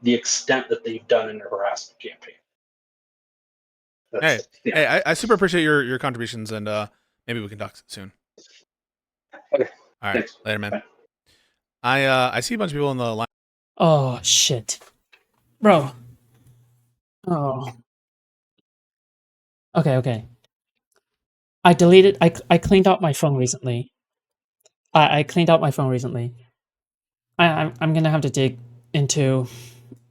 the extent that they've done in their harassment campaign. Hey, I super appreciate your contributions, and maybe we can talk soon. Okay. All right. Thanks. Later, man. Bye. I see a bunch of people in the line. Oh shit, bro. Oh. Okay. I deleted. I cleaned out my phone recently. I cleaned out my phone recently. I'm gonna have to dig into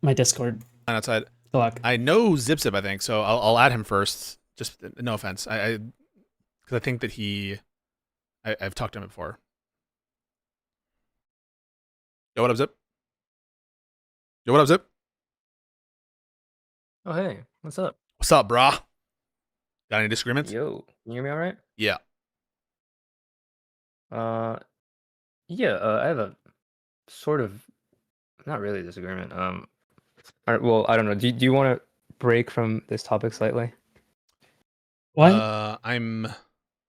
my Discord. Outside. Good luck. I know Zip Zip, I think, so I'll add him first. Just no offense. Because I think that I've talked to him before. Yo, what up, Zip? Oh, hey, what's up? What's up, brah? Got any disagreements? Yo, can you hear me all right? Yeah. Yeah, I have a sort of, not really disagreement. Well, I don't know. Do you want to break from this topic slightly? What? I'm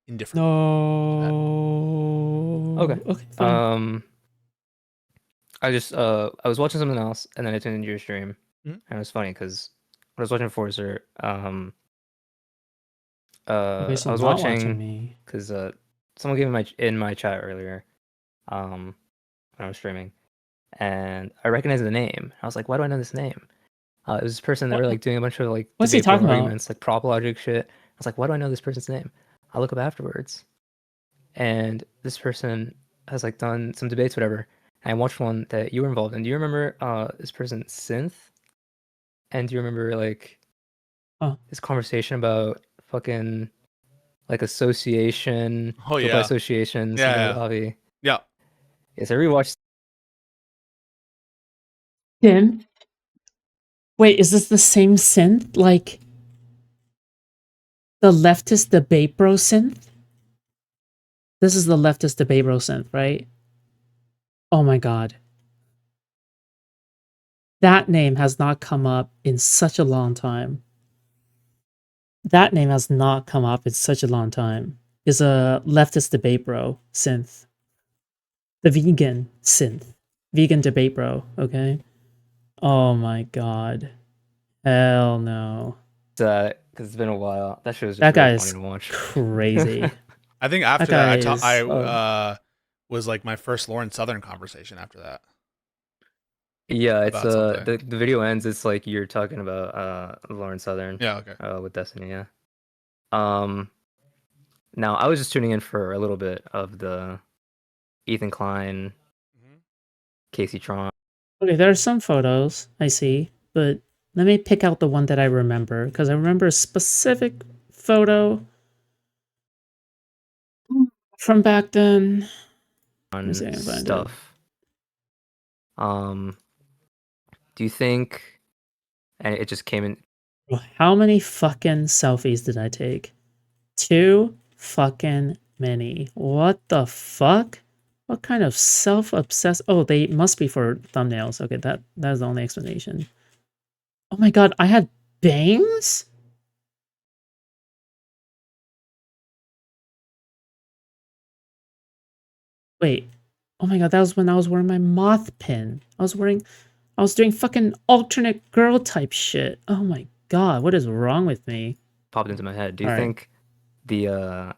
indifferent. No. Okay. Okay. Fine. I was watching something else, and then I tuned into your stream, Mhm. and it was funny because when I was watching Forcer, Okay, I so was not watching me. because someone gave me in my chat earlier, when I was streaming, and I recognized the name. I was like, why do I know this name? It was this person that were like doing a bunch of like What's he debate board talking about? arguments, like prop logic shit. I was like, why do I know this person's name? I look up afterwards, and this person has like done some debates, whatever. And I watched one that you were involved in. Do you remember this person Synth? And do you remember like this conversation about fucking like association, Oh guilt by association, yeah. Yes, I rewatched. Synth? Wait, is this the same synth? Like the leftist debate bro synth? This is the leftist debate bro synth, right? Oh my god. That name has not come up in such a long time. That name has not come up in such a long time. Is a leftist debate bro synth. The vegan synth. Vegan debate bro, okay? Oh my god. Hell no. Because it's been a while. That shit was just That really guy funny is to watch. crazy. I think after That that, guy I was like my first Lauren Southern conversation after that. Yeah, it's About the video ends. It's like you're talking about Lauren Southern. Yeah, okay. With Destiny, yeah. Now I was just tuning in for a little bit of the Ethan Klein, Kaceytron. Okay, there are some photos I see, but let me pick out the one that I remember, because I remember a specific photo from back then. Let me see if I can find Stuff. Do you think? And it just came in. Well, how many fucking selfies did I take? Too fucking many. What the fuck? What kind of self-obsessed? Oh, they must be for thumbnails. Okay, that's the only explanation. Oh my god, I had bangs? Wait. Oh my god, that was when I was wearing my moth pin. I was doing fucking alternate girl type shit. Oh my god, what is wrong with me? Popped into my head. Do you think the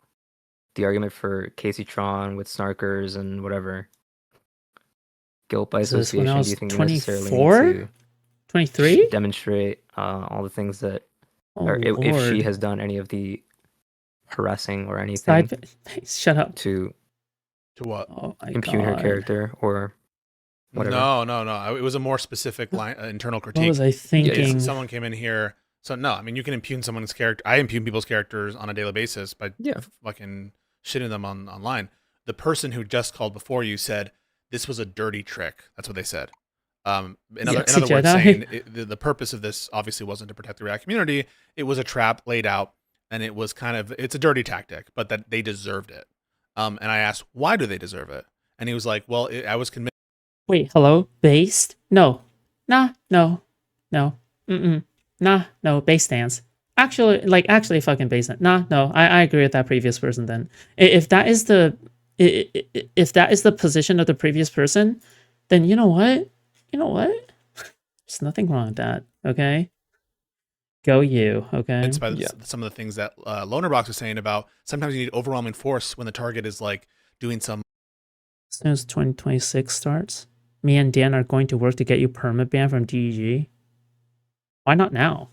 argument for Kaceytron with snarkers and whatever guilt by association, do you think you necessarily need to 23? demonstrate all the things that, or if she has done any of the harassing or anything shut up to what? Impugn her character or whatever? No. It was a more specific internal critique. What was I thinking? Yeah, someone came in here. So no, I mean you can impugn someone's character. I impugn people's characters on a daily basis by fucking shitting them online. The person who just called before you said this was a dirty trick. That's what they said. In other words, saying the purpose of this obviously wasn't to protect the React community. It was a trap laid out, and it was it's a dirty tactic, but that they deserved it. And I asked, why do they deserve it? And he was like, well, I was convinced. Wait, hello? Based? No. Nah, no. Nah, no, base stance. Actually fucking base stance. Nah, no, I agree with that previous person then. If that is the if that is the position of the previous person, then you know what? You know what? There's nothing wrong with that. Okay. Go you. Okay. It's by some of the things that Lonerbox was saying about sometimes you need overwhelming force when the target is like doing some. As soon as 2026 starts, me and Dan are going to work to get you permaban from DEG. Why not now?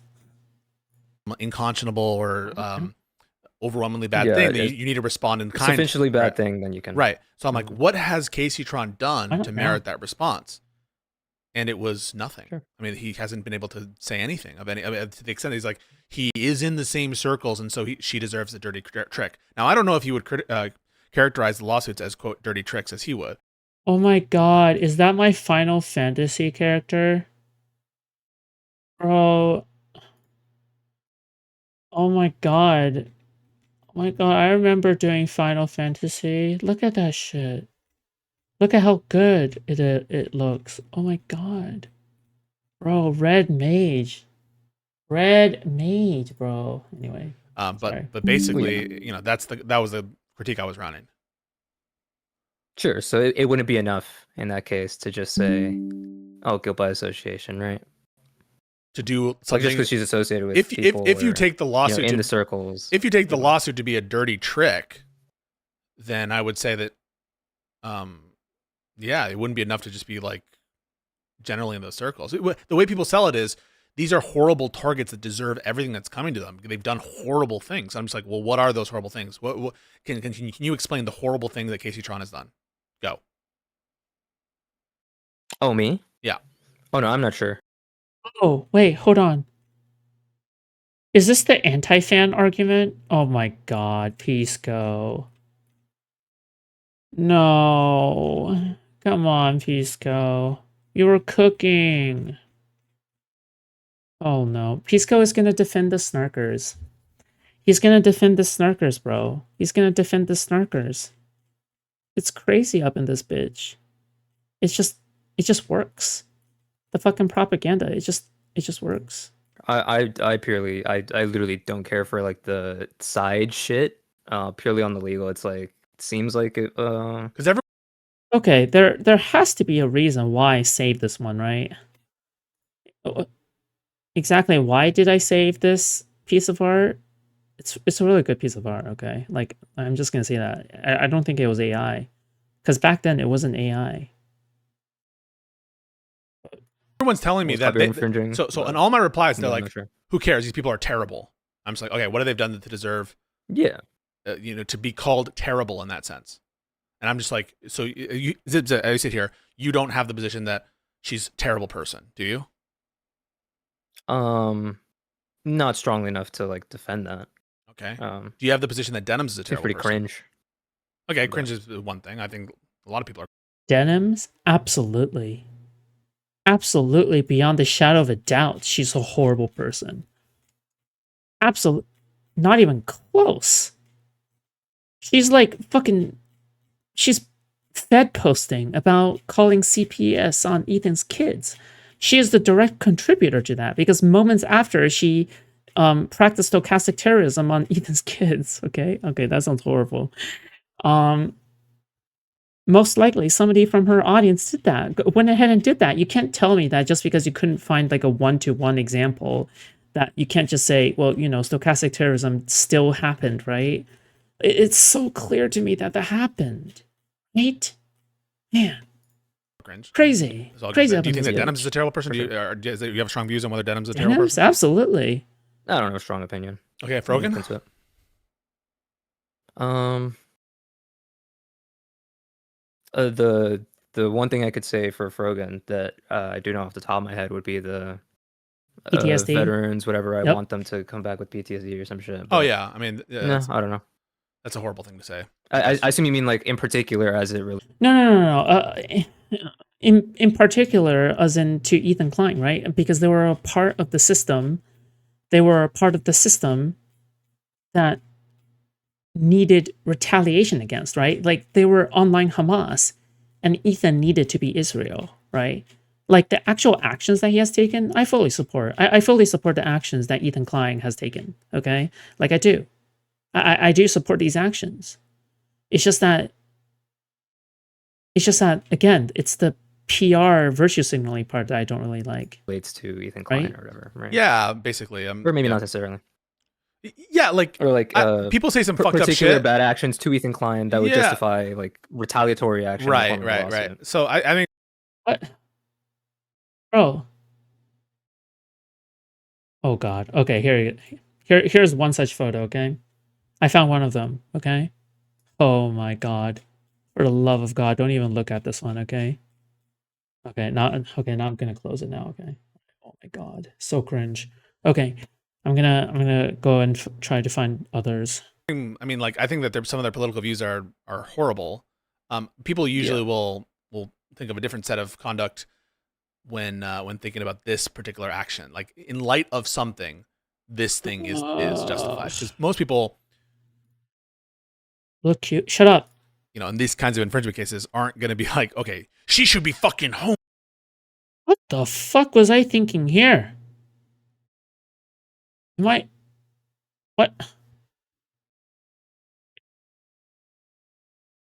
Unconscionable or overwhelmingly bad thing that you need to respond in kind. Sufficiently bad thing, then you can. Right. So I'm like, what has Kaceytron done to merit that response? And it was nothing. Sure. I mean, he hasn't been able to say anything of any, to the extent that he's like, he is in the same circles, and so she deserves a dirty trick. Now, I don't know if he would characterize the lawsuits as, quote, dirty tricks as he would. Oh my god, is that my Final Fantasy character? Bro. Oh my god. Oh my god, I remember doing Final Fantasy. Look at that shit. Look at how good it looks. Oh my god. Bro, Red Mage. Red Mage, bro. Anyway. But basically, that was the critique I was running. Sure. So it wouldn't be enough in that case to just say, "Oh, guilt by association," right? To do something like just because she's associated with if you take the lawsuit in the circles. If you take the lawsuit to be a dirty trick, then I would say that, it wouldn't be enough to just be like generally in those circles. The way people sell it is these are horrible targets that deserve everything that's coming to them. They've done horrible things. I'm just like, well, what are those horrible things? What can you explain the horrible thing that Kaceytron has done? Go. Oh, me? Yeah. Oh no, I'm not sure. Oh, wait, hold on. Is this the anti-fan argument? Oh my god, Pisco. No. Come on, Pisco. You were cooking. Oh no. Pisco is gonna defend the snarkers. He's gonna defend the snarkers, bro. He's gonna defend the snarkers. It's crazy up in this bitch. It just works. The fucking propaganda, it just works. I literally don't care for like the side shit. Purely on the legal, it's like it seems like it. Because okay, there has to be a reason why I saved this one, right? Exactly why did I save this piece of art? It's a really good piece of art. Okay, like I'm just gonna say that I don't think it was AI, because back then it wasn't AI. Everyone's telling me that infringing. So in all my replies, they're like, sure. "Who cares? These people are terrible." I'm just like, okay, what have they done to deserve? Yeah, to be called terrible in that sense. And I'm just like, so I sit here, you don't have the position that she's a terrible person, do you? Not strongly enough to like defend that. Okay. Do you have the position that Denims is a terrible pretty person? Cringe. Okay, cringe is one thing. I think a lot of people are. Denims? Absolutely. Absolutely, beyond the shadow of a doubt, she's a horrible person. Absolutely. Not even close. She's like fucking... She's Fed posting about calling CPS on Ethan's kids. She is the direct contributor to that, because moments after she practiced stochastic terrorism on Ethan's kids. Okay, that sounds horrible. Most likely somebody from her audience did that, went ahead and did that. You can't tell me that just because you couldn't find like a one-to-one example, that you can't just say, well, stochastic terrorism still happened, right? It's so clear to me that happened, right? Man. Cringe. Crazy. Crazy. Do you think that Denims is a terrible person? Do you have strong views on whether Denims is a terrible person? Absolutely. I don't know, strong opinion. Okay, Frogan? The one thing I could say for Frogan that I do know off the top of my head would be the PTSD veterans, whatever. I want them to come back with PTSD or some shit. Oh yeah, I mean, no, I don't know. That's a horrible thing to say. I assume you mean like in particular, as it really. No. In particular, as in to Ethan Klein, right? Because they were a part of the system. They were a part of the system that needed retaliation against, right? Like they were online Hamas, and Ethan needed to be Israel, right? Like the actual actions that he has taken, I fully support. I fully support the actions that Ethan Klein has taken. Okay, like I do. I do support these actions. It's just that It's just that, again, it's the PR virtue signaling part that I don't really like. Relates to Ethan Klein Right? or whatever, right? Yeah, basically. Or maybe not necessarily. Yeah, like Or like people say some fucked up particular shit. bad actions to Ethan Klein that would Yeah. justify like retaliatory action. Right. So I think What? Bro. Oh god. Okay, here's one such photo, okay? I found one of them, okay? Oh my god. For the love of God, don't even look at this one, okay? Okay, now I'm gonna close it now, okay? Oh my god. So cringe. Okay. I'm gonna go and try to find others. I mean, like, I think that some of their political views are horrible. People usually will think of a different set of conduct when thinking about this particular action. Like, in light of something, this thing is justified. Because most people, look cute. Shut up. you know, in these kinds of infringement cases, aren't going to be like, okay, she should be fucking home. What the fuck was I thinking here? What?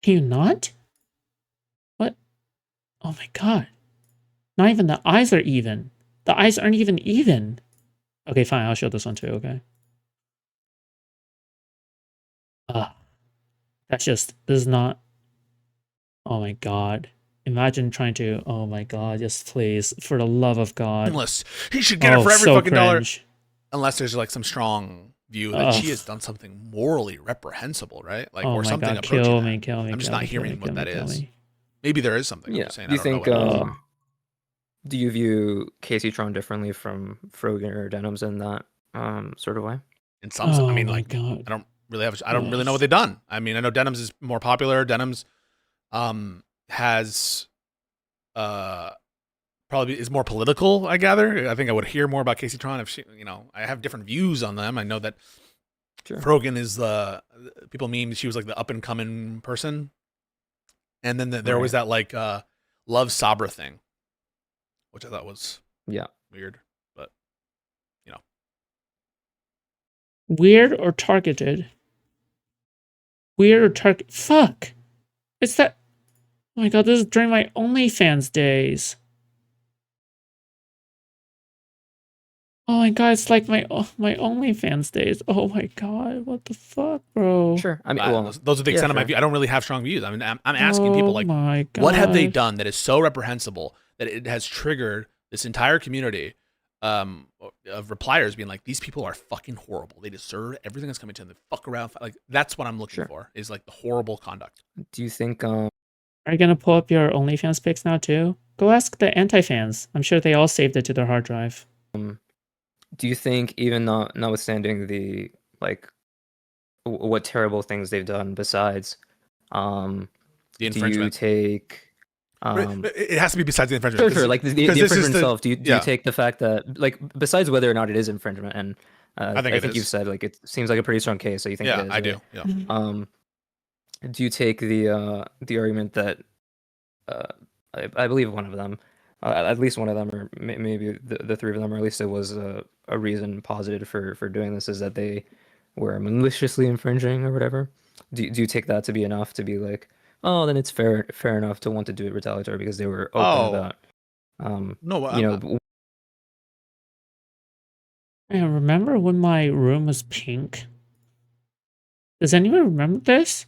Can you not? What? Oh my god. Not even the eyes are even. The eyes aren't even even. Okay, fine. I'll show this one too, okay? This is not. Oh my god. Imagine trying to. Oh my god. Just please. For the love of God. Unless he should get it for every fucking cringe. dollar. Unless there's like some strong view that she has done something morally reprehensible, right? Like, or something approaching kill that. me. I'm just not hearing what that is. Maybe there is something. Yeah. I'm saying, Do you think? know Do you view Kaceytron differently from Frogan or Denims in that sort of way? in some, I mean, like, God. I don't really know what they've done. I mean, I know Denims is more popular. Denims has probably is more political, I gather. I think I would hear more about Kaceytron if she, you know, I have different views on them. I know that Frogan is people meme she was like the up and coming person. And then there was that like Love Sabra thing, which I thought was weird, but you know. Weird or targeted? Weird or target? Fuck! It's that. Oh my god, this is during my OnlyFans days. Oh my god, it's like my OnlyFans days. Oh my god, what the fuck, bro? Sure. I mean, those are the extent of my view. I don't really have strong views. I mean, I'm asking people like, what have they done that is so reprehensible that it has triggered this entire community of repliers being like, these people are fucking horrible. They deserve everything that's coming to them. They fuck around. Like, that's what I'm looking for, is like the horrible conduct. Do you think? Are you gonna pull up your OnlyFans pics now too? Go ask the anti-fans. I'm sure they all saved it to their hard drive. Do you think, even notwithstanding the like, what terrible things they've done besides, the infringement? Do you take? It has to be besides the infringement. Sure. Like the infringement itself. Do you take the fact that, like, besides whether or not it is infringement, and I think you've said like it seems like a pretty strong case, so you think it is, I do. Yeah. Do you take the argument that I believe one of them, at least one of them, or maybe the three of them, or at least it was a reason posited for doing this, is that they were maliciously infringing or whatever? Do you take that to be enough to be like, oh, then it's fair enough to want to do it retaliatory because they were open about no, you know. I remember when my room was pink. Does anyone remember this?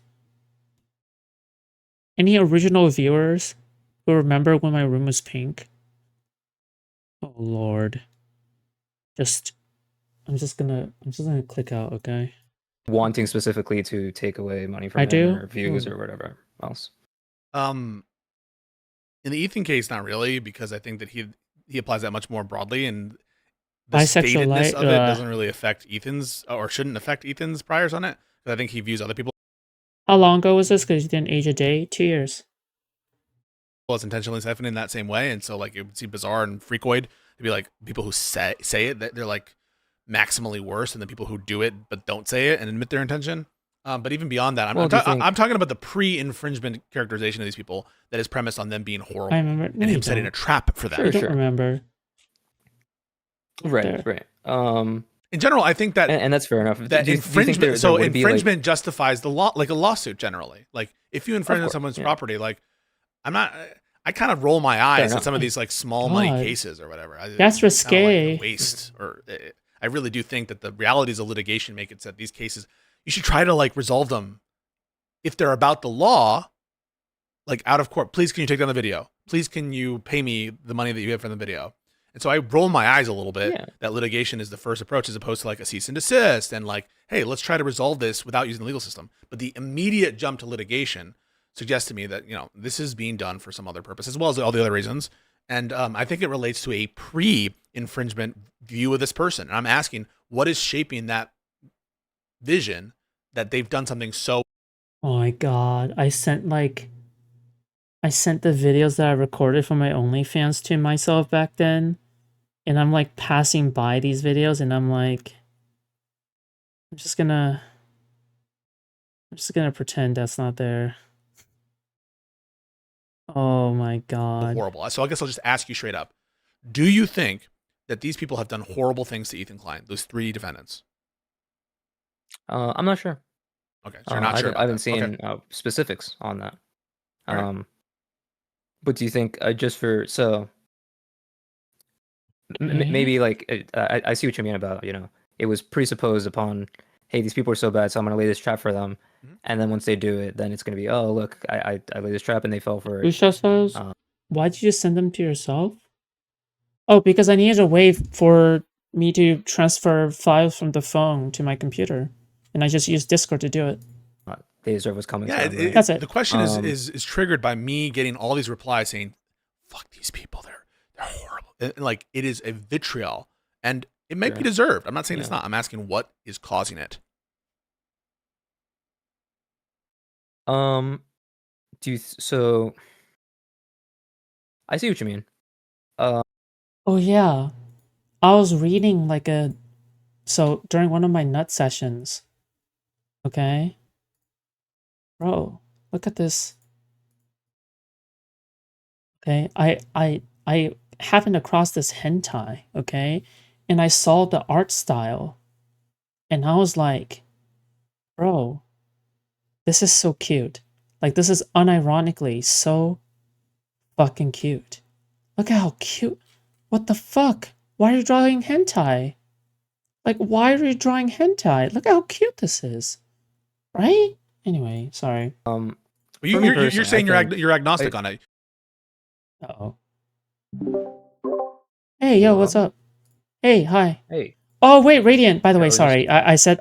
Any original viewers who remember when my room was pink? Oh Lord. I'm just gonna click out, okay? Wanting specifically to take away money from or views or whatever else. In the Ethan case, not really, because I think that he applies that much more broadly, and the statedness of it doesn't really affect Ethan's, or shouldn't affect Ethan's priors on it. Because I think he views other people. How long ago was this? Because you didn't age a day? 2 years. Well, it's intentionally siphoned in that same way, and so like it would seem bizarre and freakoid to be like people who say it, that they're like maximally worse than the people who do it but don't say it and admit their intention. But even beyond that, I'm talking about the pre-infringement characterization of these people that is premised on them being horrible and him setting a trap for them. I don't remember. Right. In general, I think that and that's fair enough. That infringement, infringement justifies the law, like a lawsuit generally. Like if you infringe on someone's property, like I'm not. I kind of roll my eyes enough. at some of these like small money God. cases or whatever. That's it's kinda risque. like a waste, or I really do think that the realities of litigation make it so that these cases you should try to like resolve them if they're about the law, like out of court. Please, can you take down the video? Please, can you pay me the money that you have from the video? And so I roll my eyes a little bit that litigation is the first approach as opposed to like a cease and desist and like, hey, let's try to resolve this without using the legal system. But the immediate jump to litigation suggests to me that, this is being done for some other purpose as well as all the other reasons. And I think it relates to a pre-infringement view of this person. And I'm asking, what is shaping that vision that they've done something so... Oh my God. I sent the videos that I recorded from my OnlyFans to myself back then. And I'm like passing by these videos and I'm like, I'm just gonna pretend that's not there. Oh my God. Horrible. So I guess I'll just ask you straight up. Do you think that these people have done horrible things to Ethan Klein, those 3 defendants? I'm not sure. Okay, so you're not sure. I haven't seen specifics on that. Right. But do you think maybe like I see what you mean about it was presupposed upon, hey, these people are so bad, so I'm gonna lay this trap for them, and then once they do it, then it's gonna be, oh look, I laid this trap and they fell for it. Usha says, why did you send them to yourself? Oh, because I needed a way for me to transfer files from the phone to my computer, and I just used Discord to do it. They deserve what's coming. Yeah, to them, right? That's it. The question is triggered by me getting all these replies saying, "Fuck these people, they're horrible." And, like, it is a vitriol, and it might be deserved. I'm not saying it's not. I'm asking what is causing it. So I see what you mean. Oh yeah, I was reading so during one of my nut sessions. Okay, bro, look at this. Okay, I happened across this hentai. Okay, and I saw the art style, and I was like, bro, this is so cute. Like, this is unironically so fucking cute. Look at how cute. What the fuck? Why are you drawing hentai? Like, why are you drawing hentai? Look how cute this is. Right? Anyway, sorry. You're saying you're agnostic on it. Uh-oh. Hey, yo, what's up? Hey, hi. Hey. Oh, wait, Radiant. By the way, sorry. I said